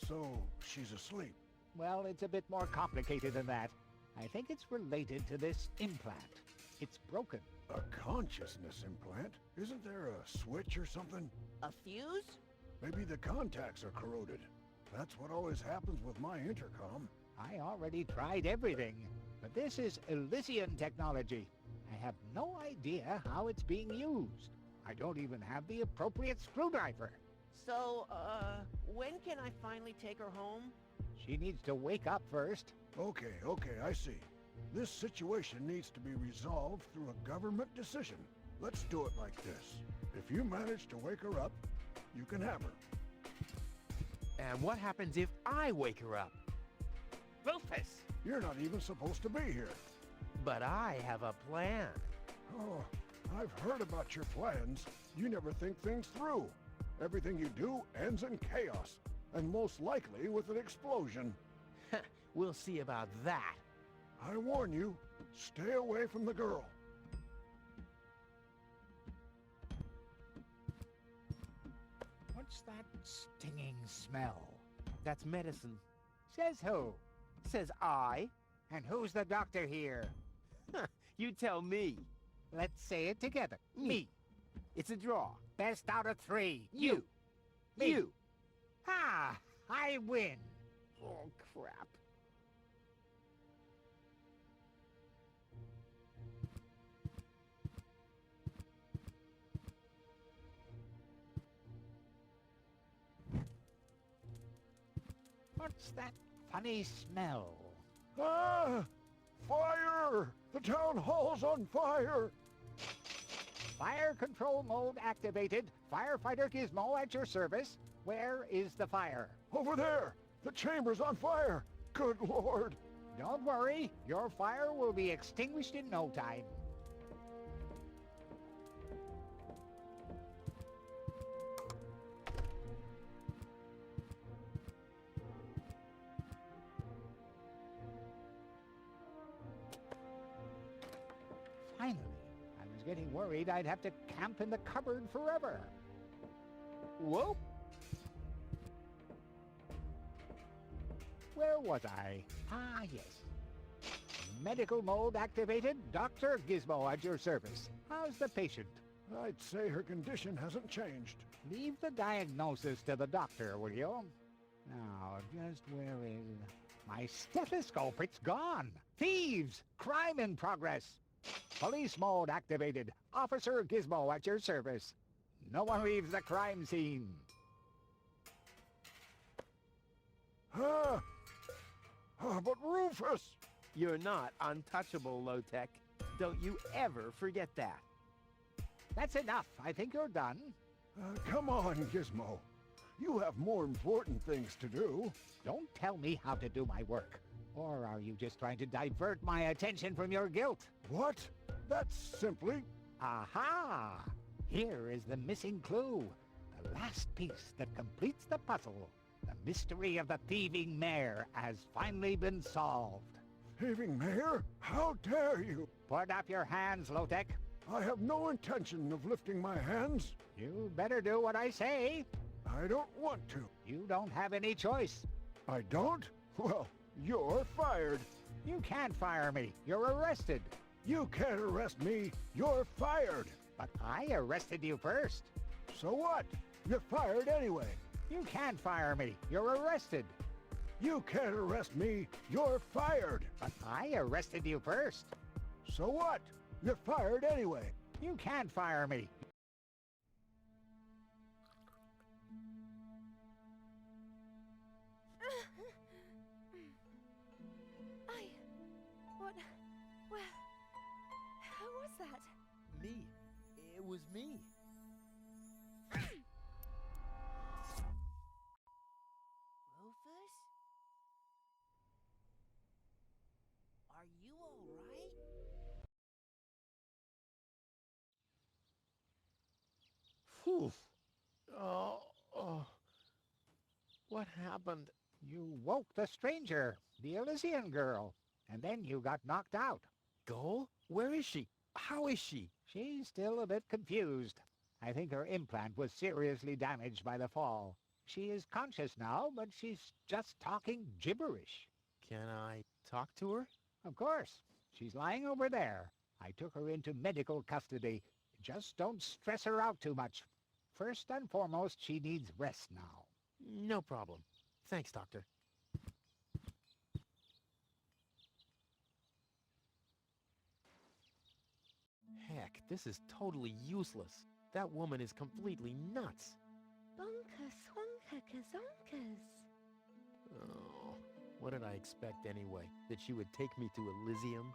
So, she's asleep. Well, it's a bit more complicated than that. I think it's related to this implant. It's broken. A consciousness implant? Isn't there a switch or something? A fuse? Maybe the contacts are corroded. That's what always happens with my intercom. I already tried everything. But this is Elysian technology. I have no idea how it's being used. I don't even have the appropriate screwdriver. So, when can I finally take her home? She needs to wake up first. Okay, I see. This situation needs to be resolved through a government decision. Let's do it like this. If you manage to wake her up, you can have her. And what happens if I wake her up? Rufus! You're not even supposed to be here. But I have a plan. Oh, I've heard about your plans. You never think things through. Everything you do ends in chaos, and most likely with an explosion. We'll see about that. I warn you, stay away from the girl. What's that stinging smell? That's medicine. Says who? Says I. And who's the doctor here? You tell me. Let's say it together. Me. It's a draw. Best out of 3. You. Me. You. Ah, I win. Oh, crap. What's that funny smell? Ah! Fire! The town hall's on fire! Fire control mode activated. Firefighter Gizmo at your service. Where is the fire? Over there! The chamber's on fire! Good Lord! Don't worry. Your fire will be extinguished in no time. Finally, I was getting worried I'd have to camp in the cupboard forever. Whoa. Where was I? Ah, yes. Medical mode activated. Dr. Gizmo at your service. How's the patient? I'd say her condition hasn't changed. Leave the diagnosis to the doctor, will you? Now, just where is... My stethoscope, it's gone! Thieves! Crime in progress! Police mode activated. Officer Gizmo at your service. No one leaves the crime scene. Ah! But Rufus! You're not untouchable, Low-Tech. Don't you ever forget that. That's enough. I think you're done. Come on, Gizmo. You have more important things to do. Don't tell me how to do my work. Or are you just trying to divert my attention from your guilt? What? That's simply... Aha! Here is the missing clue. The last piece that completes the puzzle. The mystery of the thieving mare has finally been solved. Thieving mare? How dare you? Put up your hands, Low-Tech. I have no intention of lifting my hands. You better do what I say. I don't want to. You don't have any choice. I don't? Well, you're fired. You can't fire me. You're arrested. You can't arrest me. You're fired. But I arrested you first. So what? You're fired anyway. You can't fire me. You're arrested. You can't arrest me. You're fired. But I arrested you first. So what? You're fired anyway. You can't fire me. Well, who was that? Me. It was me. Rufus? Are you alright? Phew. What happened? You woke the stranger, the Elysian girl, and then you got knocked out. Goal? Where is she? How is she? She's still a bit confused. I think her implant was seriously damaged by the fall. She is conscious now, but she's just talking gibberish. Can I talk to her? Of course. She's lying over there. I took her into medical custody. Just don't stress her out too much. First and foremost, she needs rest now. No problem. Thanks, Doctor. heck? This is totally useless. That woman is completely nuts. Bonkers, wonkers, zonkers. Oh, what did I expect anyway? That she would take me to Elysium?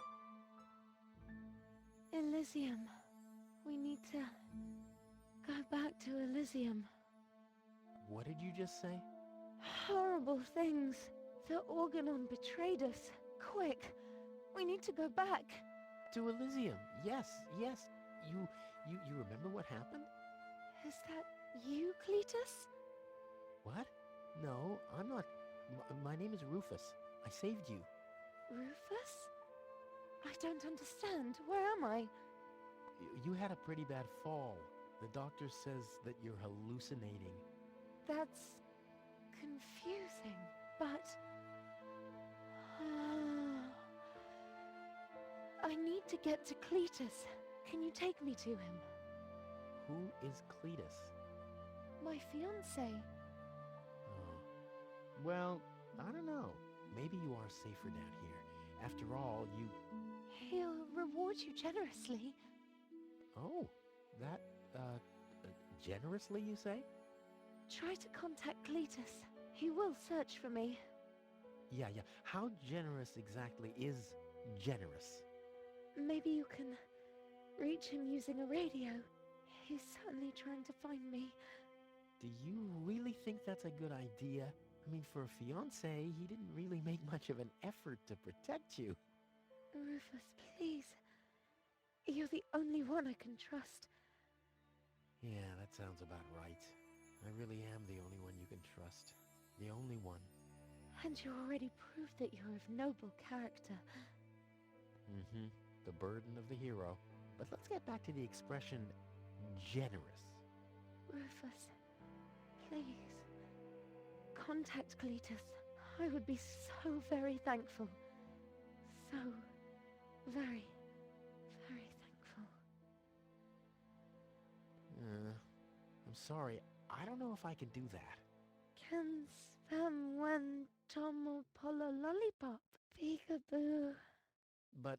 Elysium. We need to go back to Elysium. What did you just say? Horrible things. The Organon betrayed us. Quick, we need to go back. To Elysium. Yes, yes. You remember what happened? Is that you, Cletus? What? No, I'm not. My name is Rufus. I saved you. Rufus? I don't understand. Where am I? You had a pretty bad fall. The doctor says that you're hallucinating. That's confusing, but... I need to get to Cletus. Can you take me to him? Who is Cletus? My fiancé. Oh. Well, I don't know. Maybe you are safer down here. After all, you... He'll reward you generously. Oh, that, generously, you say? Try to contact Cletus. He will search for me. Yeah. How generous exactly is generous? Maybe you can reach him using a radio. He's certainly trying to find me. Do you really think that's a good idea? I mean, for a fiancé, he didn't really make much of an effort to protect you. Rufus, please. You're the only one I can trust. Yeah, that sounds about right. I really am the only one you can trust. The only one. And you already proved that you're of noble character. Mm-hmm. The burden of the hero. But let's get back to the expression generous. Rufus, please. Contact Cletus. I would be so very thankful. So very, very thankful. I'm sorry. I don't know if I can do that. Can spam one tomo polo lollipop. Peekaboo. But...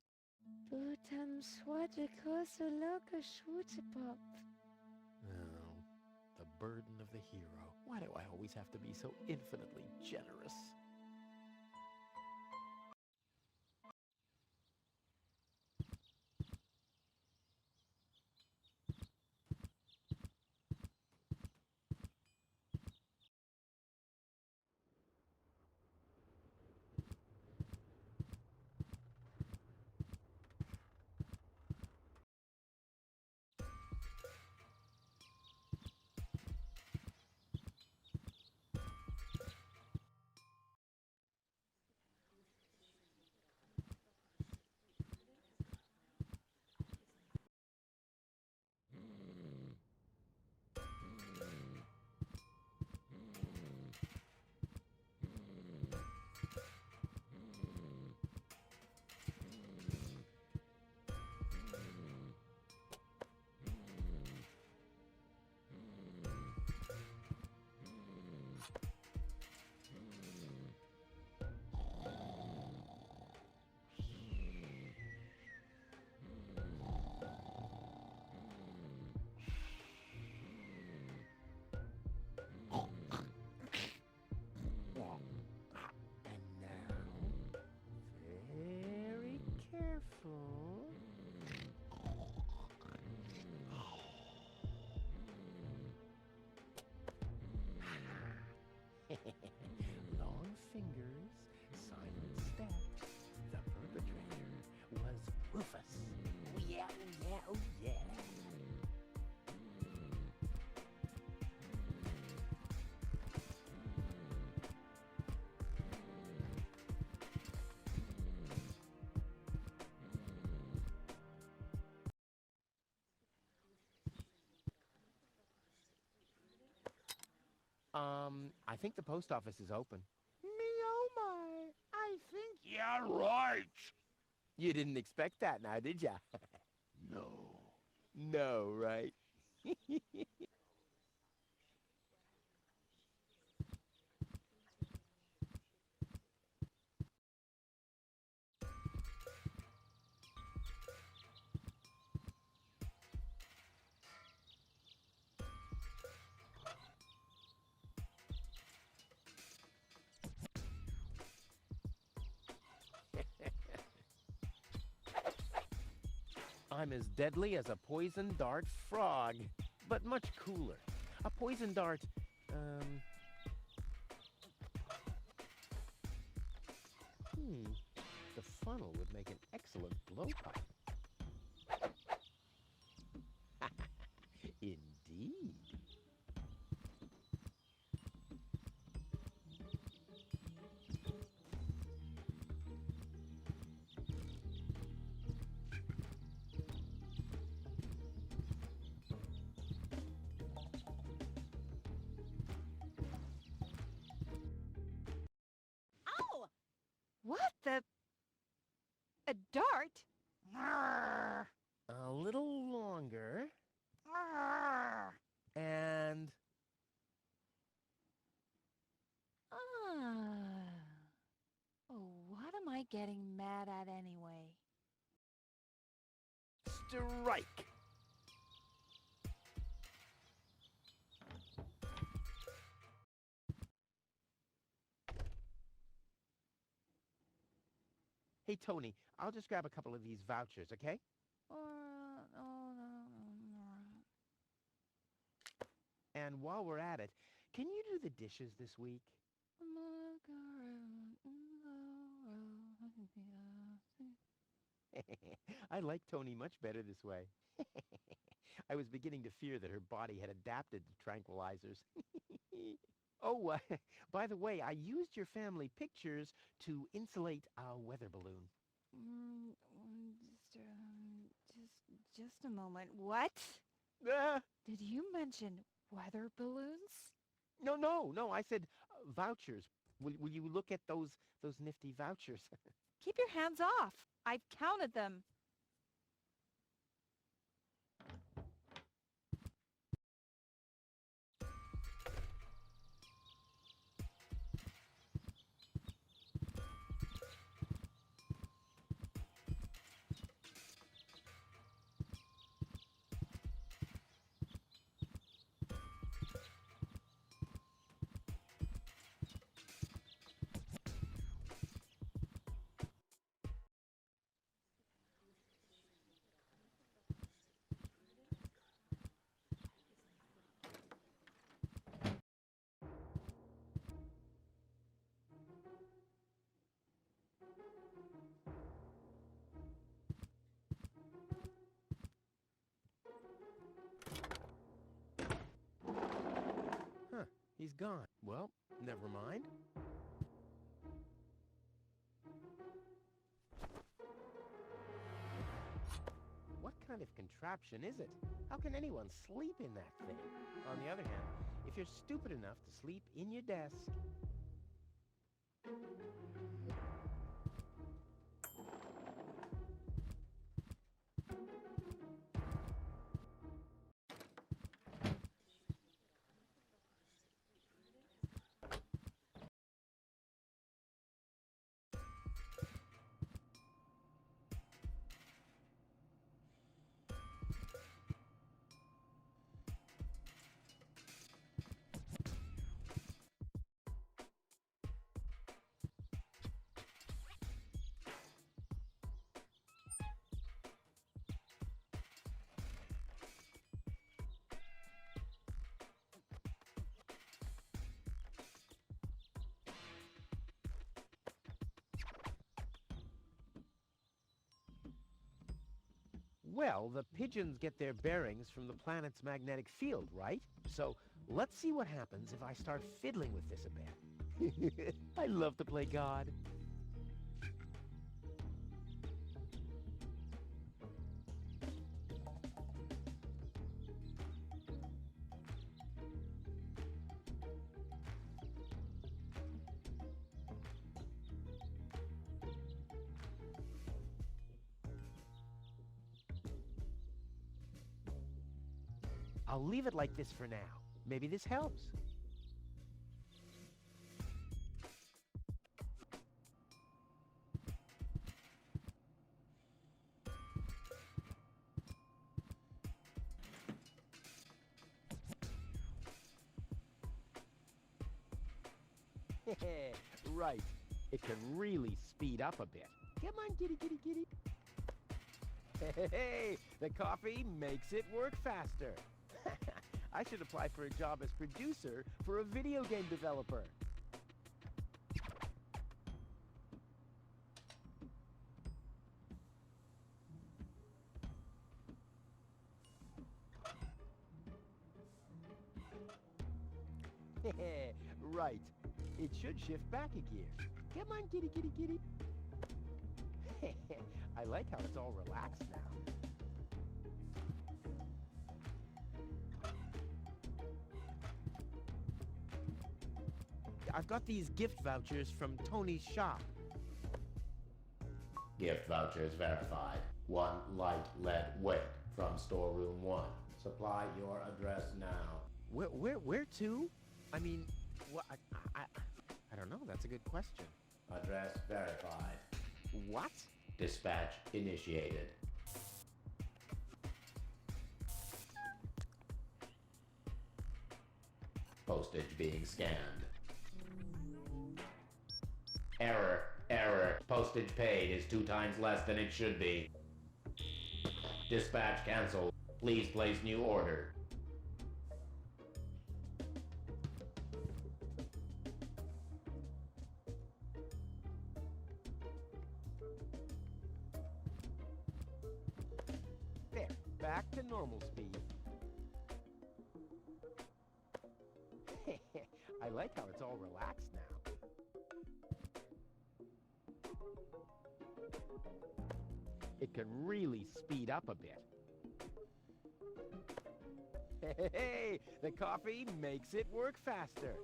Bootam swadikoso loka shwootipop. Oh, the burden of the hero. Why do I always have to be so infinitely generous? Long fingers, silent steps. The perpetrator was Rufus. Oh yeah, oh yeah, oh yeah. I think the post office is open. Me oh my, I think... Yeah, right. You didn't expect that now, did ya? No. No, right? I'm as deadly as a poison dart frog, but much cooler. A poison dart, the funnel would make an excellent blowpipe. Indeed. Ow! What the? A dart? A little longer. And Oh, what am I getting mad at anyway? strike. Hey, Tony, I'll just grab a couple of these vouchers, okay? And while we're at it, can you do the dishes this week? I like Tony much better this way. I was beginning to fear that her body had adapted to tranquilizers. Oh, by the way, I used your family pictures to insulate a weather balloon. Just a moment. What? Ah, Did you mention weather balloons? no, I said vouchers. Will you look at those nifty vouchers? Keep your hands off. I've counted them. He's gone. Well, never mind. What kind of contraption is it? How can anyone sleep in that thing? On the other hand, if you're stupid enough to sleep in your desk... Well, the pigeons get their bearings from the planet's magnetic field, right? So let's see what happens if I start fiddling with this a bit. I love to play God. I'll leave it like this for now. Maybe this helps. Right. It can really speed up a bit. Come on, kitty, kitty, kitty. Hey, the coffee makes it work faster. I should apply for a job as producer for a video game developer. Right. It should shift back a gear. Come on, kitty, kitty, kitty. I like how it's all relaxed now. I've got these gift vouchers from Tony's shop. Gift vouchers verified. 1 light lead weight from storeroom 1. Supply your address now. Where to? I mean, what? I don't know. That's a good question. Address verified. What? Dispatch initiated. Postage being scanned. Error. Error. Postage paid is 2 times less than it should be. Dispatch canceled. Please place new order. There. Back to normal speed. I like how it's all relaxed now. It can really speed up a bit. Hey, the coffee makes it work faster.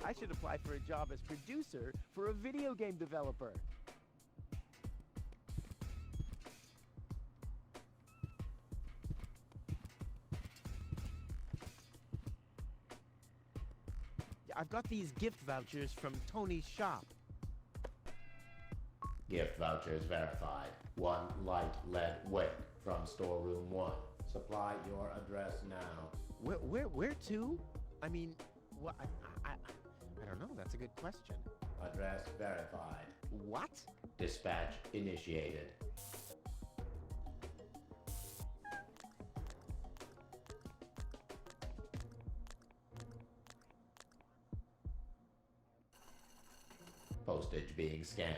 I should apply for a job as producer for a video game developer. I've got these gift vouchers from Tony's shop. Gift vouchers verified. 1 light lead weight from storeroom 1. Supply your address now. Where to? I mean, what? I don't know. That's a good question. Address verified. What? Dispatch initiated. Postage being scanned.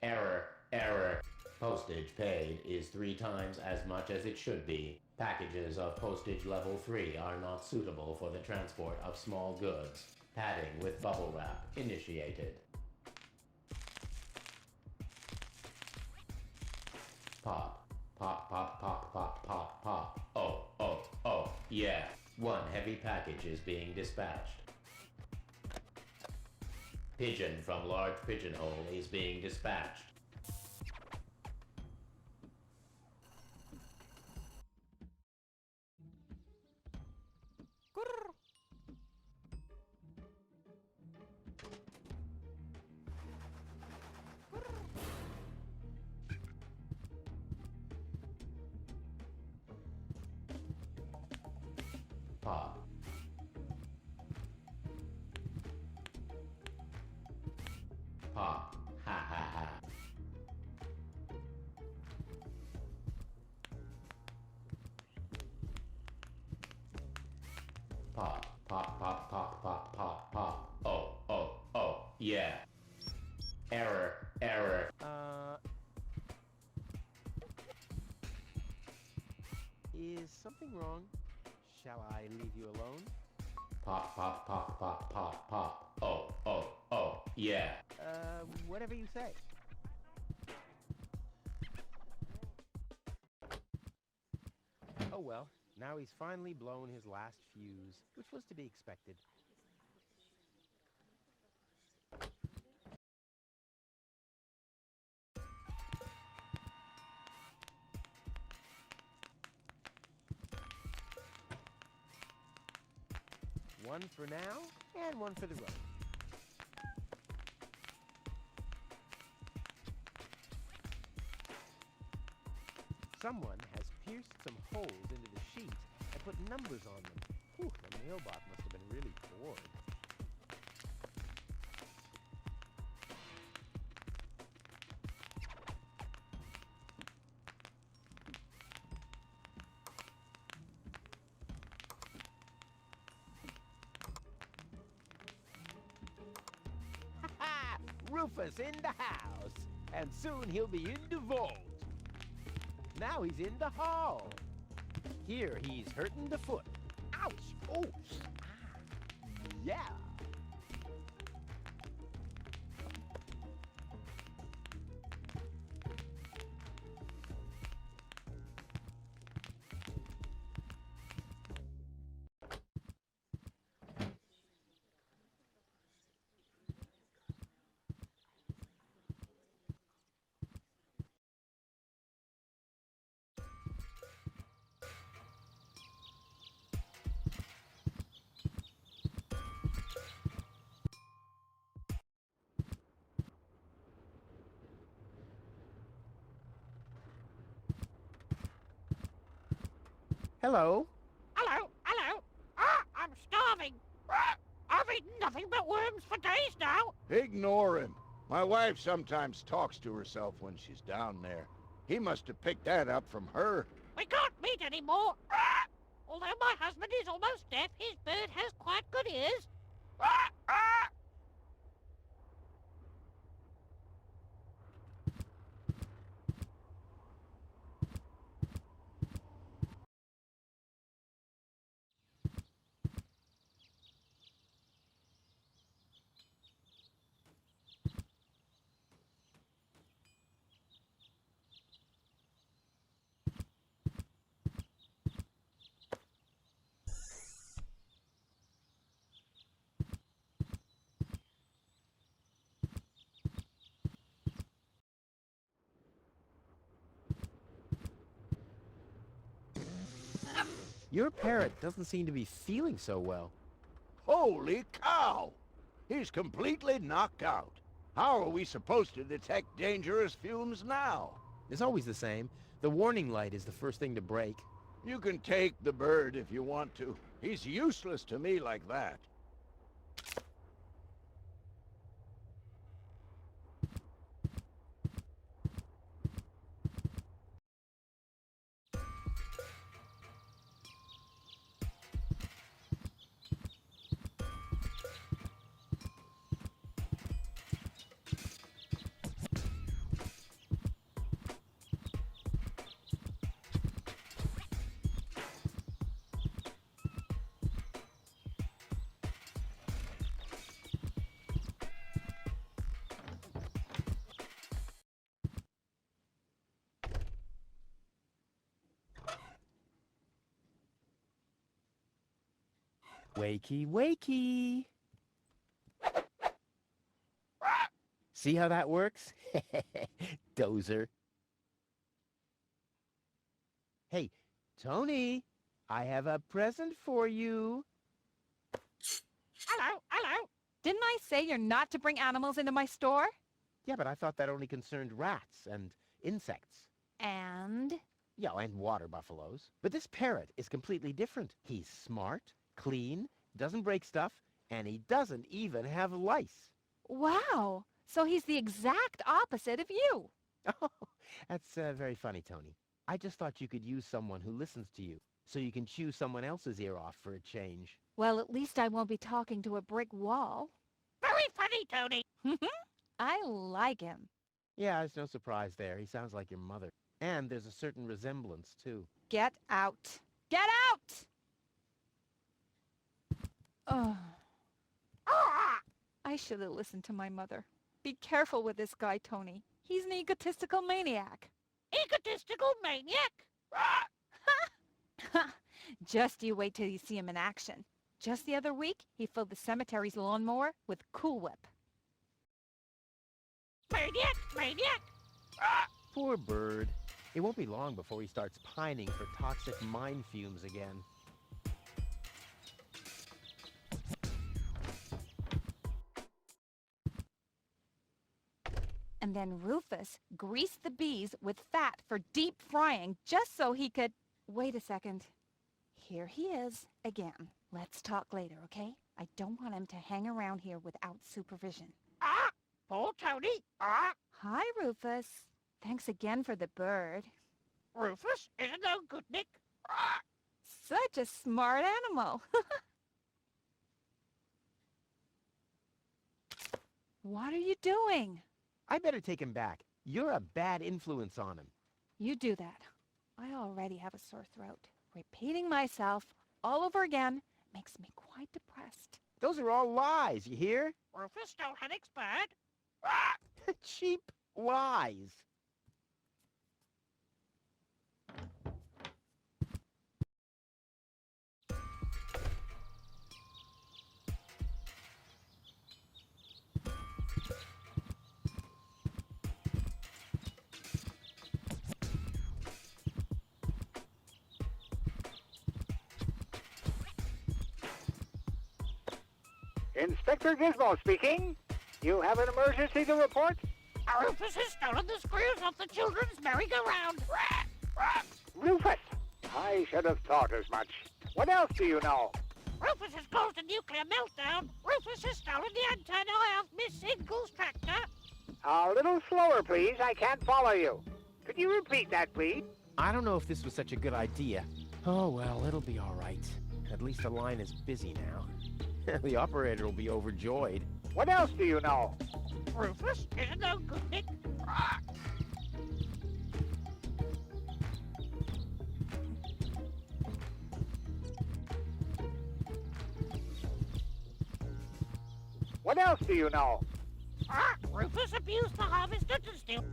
Error. Error. Postage paid is 3 times as much as it should be. Packages of postage level 3 are not suitable for the transport of small goods. Padding with bubble wrap initiated. Pop. Pop, pop, pop, pop, pop, pop. Oh, oh, oh, yeah. 1 heavy package is being dispatched. Pigeon from large pigeonhole is being dispatched. Pop. Pop. Ha ha ha. Pop. Pop, pop, pop, pop, pop, pop. Oh, oh, oh, yeah. Error, error. Is something wrong? Shall I leave you alone? Pop, pop, pop, pop, pop, pop. Oh, oh, oh, yeah. Whatever you say. Oh well, now he's finally blown his last fuse, which was to be expected. One for now, and one for the road. Someone has pierced some holes into the sheet and put numbers on them. Whew, the mailbot must have been really bored. Rufus in the house, and soon he'll be in the vault. Now he's in the hall. Here he's hurting the foot. Ouch! Oh! Ah. Yeah! Hello? Hello, hello. I'm starving. I've eaten nothing but worms for days now. Ignore him. My wife sometimes talks to herself when she's down there. He must have picked that up from her. We can't meet anymore. Although my husband is almost deaf, his bird has quite good ears. Your parrot doesn't seem to be feeling so well. Holy cow! He's completely knocked out. How are we supposed to detect dangerous fumes now? It's always the same. The warning light is the first thing to break. You can take the bird if you want to. He's useless to me like that. Wakey, wakey. See how that works? Dozer. Hey, Tony, I have a present for you. Hello, hello. Didn't I say you're not to bring animals into my store? Yeah, but I thought that only concerned rats and insects. And? Yeah, and water buffaloes. But this parrot is completely different. He's smart, clean, doesn't break stuff, and he doesn't even have lice. Wow! So he's the exact opposite of you. Oh, that's very funny, Tony. I just thought you could use someone who listens to you, so you can chew someone else's ear off for a change. Well, at least I won't be talking to a brick wall. Very funny, Tony. I like him. Yeah, it's no surprise there. He sounds like your mother. And there's a certain resemblance, too. Get out. Get out! Oh. I should have listened to my mother. Be careful with this guy, Tony. He's an egotistical maniac. Egotistical maniac. Just you wait till you see him in action. Just the other week, he filled the cemetery's lawnmower with Cool Whip. Maniac, maniac. Poor bird. It won't be long before he starts pining for toxic mine fumes again. And then Rufus greased the bees with fat for deep frying just so he could... Wait a second. Here he is again. Let's talk later, okay? I don't want him to hang around here without supervision. Poor Tony. Hi, Rufus. Thanks again for the bird. Rufus isn't no good, Nick. Such a smart animal. What are you doing? I better take him back. You're a bad influence on him. You do that. I already have a sore throat. Repeating myself all over again makes me quite depressed. Those are all lies, you hear? Rufus, don't headache's bad. Cheap lies. Inspector Gizmo speaking. You have an emergency to report? Rufus has stolen the screws off the children's merry-go-round. Rufus! I should have thought as much. What else do you know? Rufus has caused a nuclear meltdown. Rufus has stolen the antenna of Miss Single's tractor. A little slower, please. I can't follow you. Could you repeat that, please? I don't know if this was such a good idea. Oh, well, it'll be all right. At least the line is busy now. The operator will be overjoyed. What else do you know? Rufus is no good, Nick. What else do you know? Rufus abused the harvester to steal.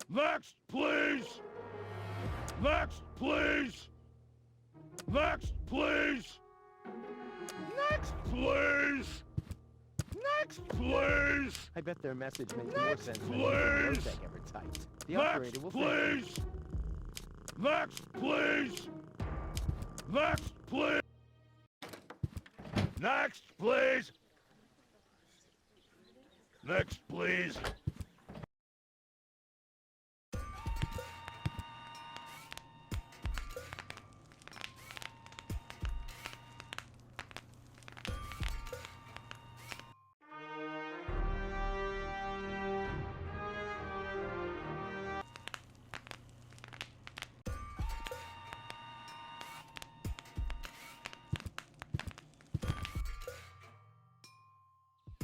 Next, please! Next, please! Next, please! Next, please! Next, please! I bet their message makes more sense than please. anything Rosek ever typed. The operator will please! Next, please! Next, please! Next, please! Next, please!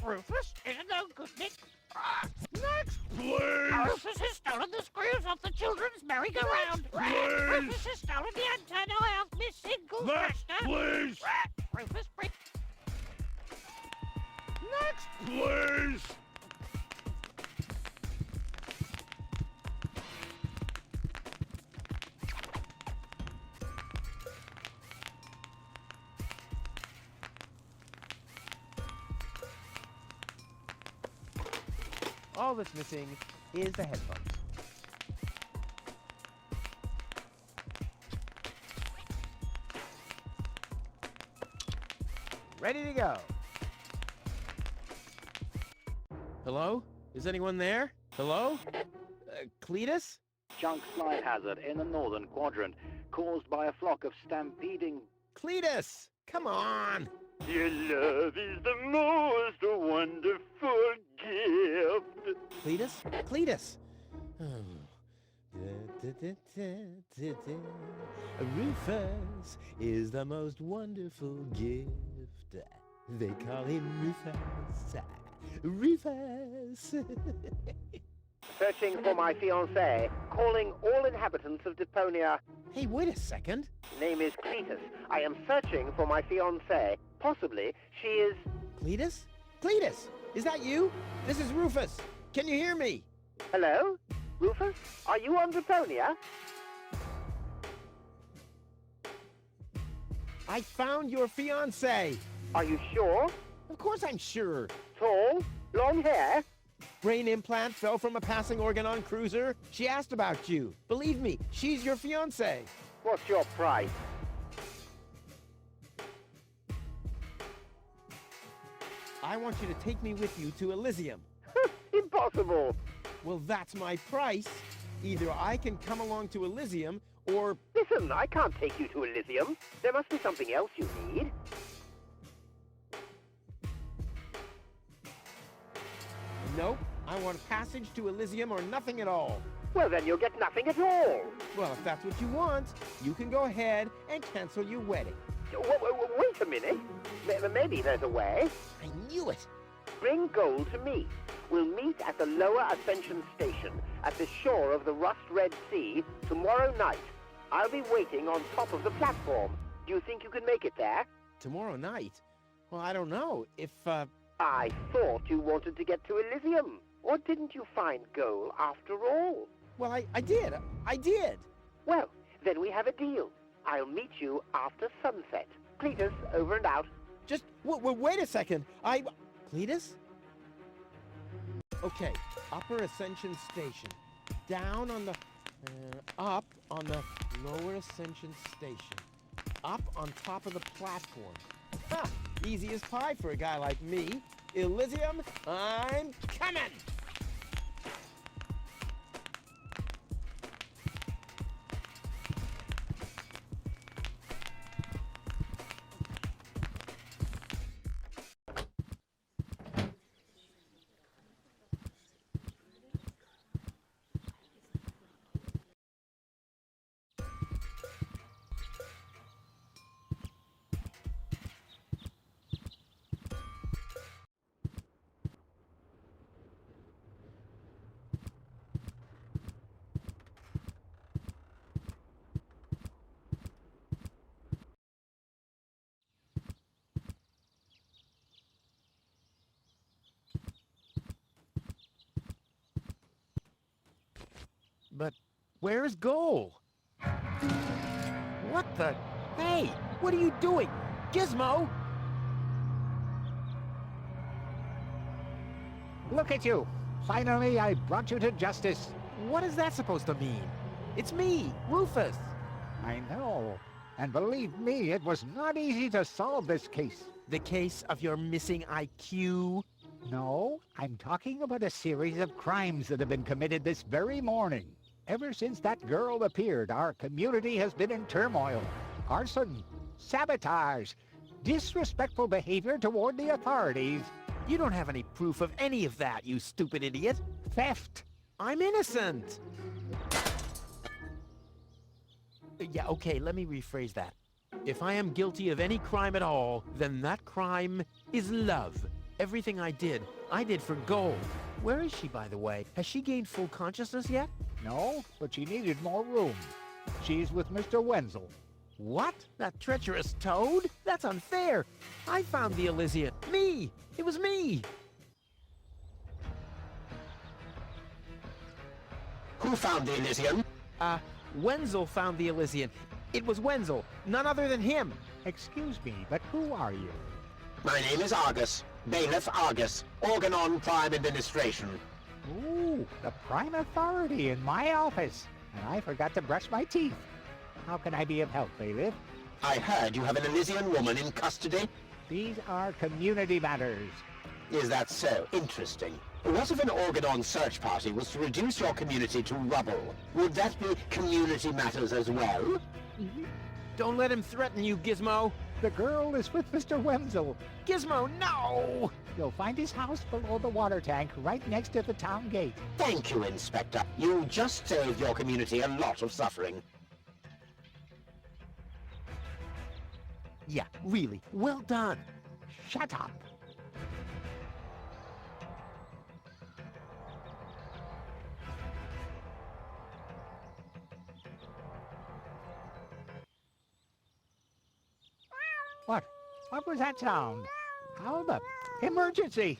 Rufus is no good, Nick. Next, please! Rufus has stolen the screws off the children's merry-go-round. Please! Rufus has stolen the antenna of Miss Single's Next, tractor. please! Rufus, bring... Next, please! All that's missing is the headphones. Ready to go. Hello? Is anyone there? Hello? Cletus? Junk slide hazard in the northern quadrant, caused by a flock of stampeding... Cletus! Come on! Your love is the most wonderful gift. Cletus? Cletus! Rufus is the most wonderful gift. They call him Rufus. Rufus! Searching for my fiancée, calling all inhabitants of Deponia. Hey, wait a second. Name is Cletus. I am searching for my fiancée. Possibly she is... Cletus? Cletus! Is that you? This is Rufus. Can you hear me? Hello? Rufus? Are you on Deponia? I found your fiancée. Are you sure? Of course I'm sure. Tall? Long hair? Brain implant fell from a passing Organon cruiser. She asked about you. Believe me, she's your fiancée. What's your price? I want you to take me with you to Elysium. Impossible. Well, that's my price. Either I can come along to Elysium, or... Listen, I can't take you to Elysium. There must be something else you need. Nope. I want passage to Elysium or nothing at all. Well, then you'll get nothing at all. Well, if that's what you want, you can go ahead and cancel your wedding. Wait a minute. Maybe there's a way. I knew it. Bring gold to me. We'll meet at the lower Ascension Station at the shore of the Rust-Red Sea tomorrow night. I'll be waiting on top of the platform. Do you think you can make it there? Tomorrow night? Well, I don't know. If, I thought you wanted to get to Elysium. Or didn't you find gold after all? Well, I did. I did. Well, then we have a deal. I'll meet you after sunset. Cletus, over and out. Just, wait a second. Cletus? Okay, Upper Ascension Station. Down on the... up on the Lower Ascension Station. Up on top of the platform. Ha! Easy as pie for a guy like me. Elysium, I'm coming! But where's Goal? What the... Hey, what are you doing? Gizmo! Look at you! Finally, I brought you to justice. What is that supposed to mean? It's me, Rufus. I know. And believe me, it was not easy to solve this case. The case of your missing IQ? No, I'm talking about a series of crimes that have been committed this very morning. Ever since that girl appeared, our community has been in turmoil. Arson, sabotage, disrespectful behavior toward the authorities. You don't have any proof of any of that, you stupid idiot. Theft. I'm innocent. Yeah, okay, let me rephrase that. If I am guilty of any crime at all, then that crime is love. Everything I did for gold. Where is she, by the way? Has she gained full consciousness yet? No, but she needed more room. She's with Mr. Wenzel. What? That treacherous toad? That's unfair. I found the Elysian. Me! It was me! Who found the Elysian? Wenzel found the Elysian. It was Wenzel, none other than him. Excuse me, but who are you? My name is Argus. Bailiff Argus. Organon Prime Administration. Ooh, the prime authority in my office. And I forgot to brush my teeth. How can I be of help, Bailiff? I heard you have an Elysian woman in custody. These are community matters. Is that so? Interesting. What if an Organon search party was to reduce your community to rubble? Would that be community matters as well? Don't let him threaten you, Gizmo. The girl is with Mr. Wenzel. Gizmo, no! You'll find his house below the water tank, right next to the town gate. Thank you, Inspector. You just saved your community a lot of suffering. Yeah, really, well done. Shut up. What? What was that sound? How the... Emergency!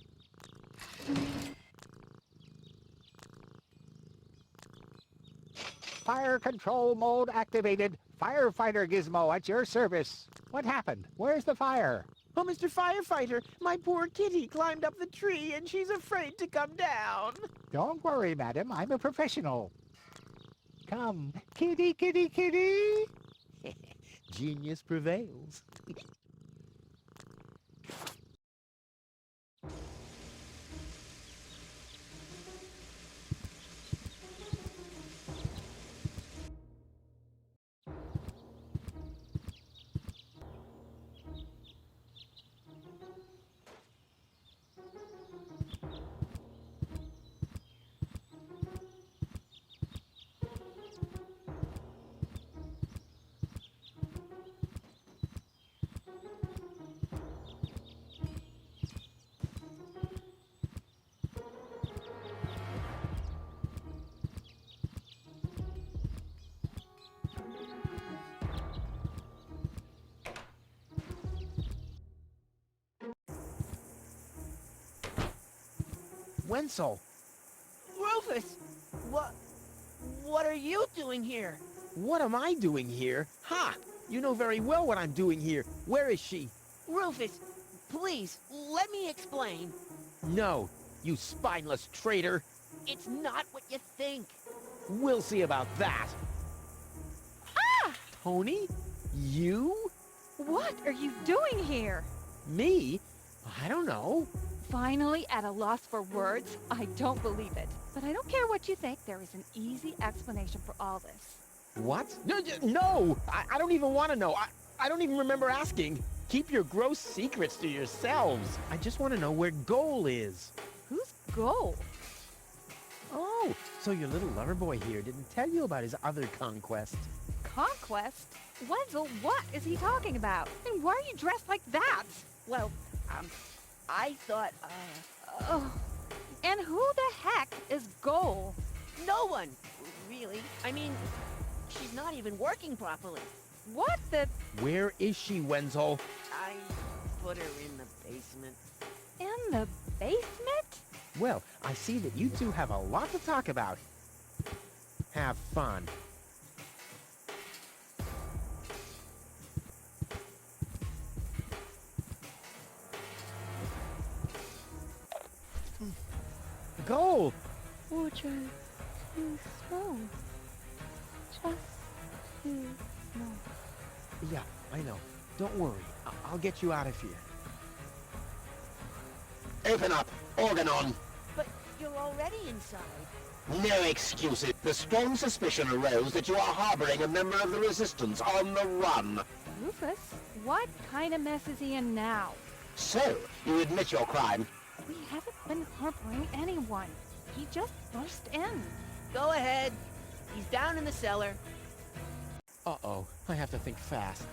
Fire control mode activated. Firefighter Gizmo at your service. What happened? Where's the fire? Oh, Mr. Firefighter, my poor kitty climbed up the tree and she's afraid to come down. Don't worry, madam. I'm a professional. Come, kitty, kitty, kitty. Genius prevails. Wenzel. Rufus! What are you doing here? What am I doing here? Ha! You know very well what I'm doing here. Where is she? Rufus, please, let me explain. No, you spineless traitor. It's not what you think. We'll see about that. Ah! Tony? You? What are you doing here? Me? I don't know. Finally at a loss for words? I don't believe it. But I don't care what you think. There is an easy explanation for all this. What? No! I don't even want to know. I don't even remember asking. Keep your gross secrets to yourselves. I just want to know where Goal is. Who's Goal? Oh, so your little lover boy here didn't tell you about his other conquest. Conquest? Wenzel, what is he talking about? And why are you dressed like that? Well, I thought, Oh. And who the heck is Goal? no one, really. I mean, she's not even working properly. What the... Where is she, Wenzel? I put her in the basement. In the basement? Well, I see that you two have a lot to talk about. Have fun. Goal! Would you too slow? Just too slow. Yeah, I know. Don't worry. I'll get you out of here. Open up! Organ on! But you're already inside. No excuses. The strong suspicion arose that you are harboring a member of the Resistance on the run. Rufus, what kind of mess is he in now? So, you admit your crime. We haven't been harboring anyone. He just burst in. Go ahead. He's down in the cellar. Uh-oh. I have to think fast.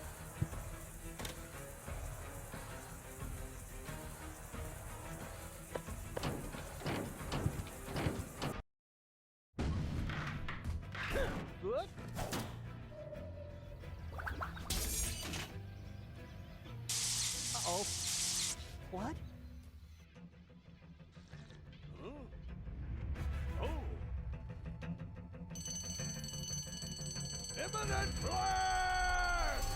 Good. Uh-oh. What? Imminent blast!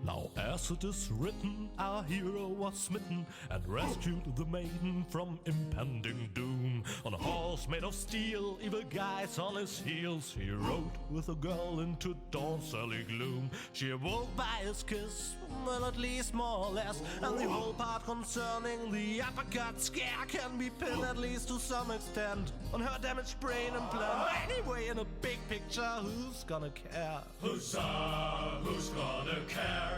Now as it is written, our hero was smitten and rescued the maiden from impending doom. On a horse made of steel, evil guys on his heels, he rode with a girl into dawn's early gloom. She awoke by his kiss, well at least more or less, and the whole part concerning the uppercut scare can be pinned at least to some extent on her damaged brain and plan. Anyway, in a big picture, who's gonna care? HUSSA, who's gonna care?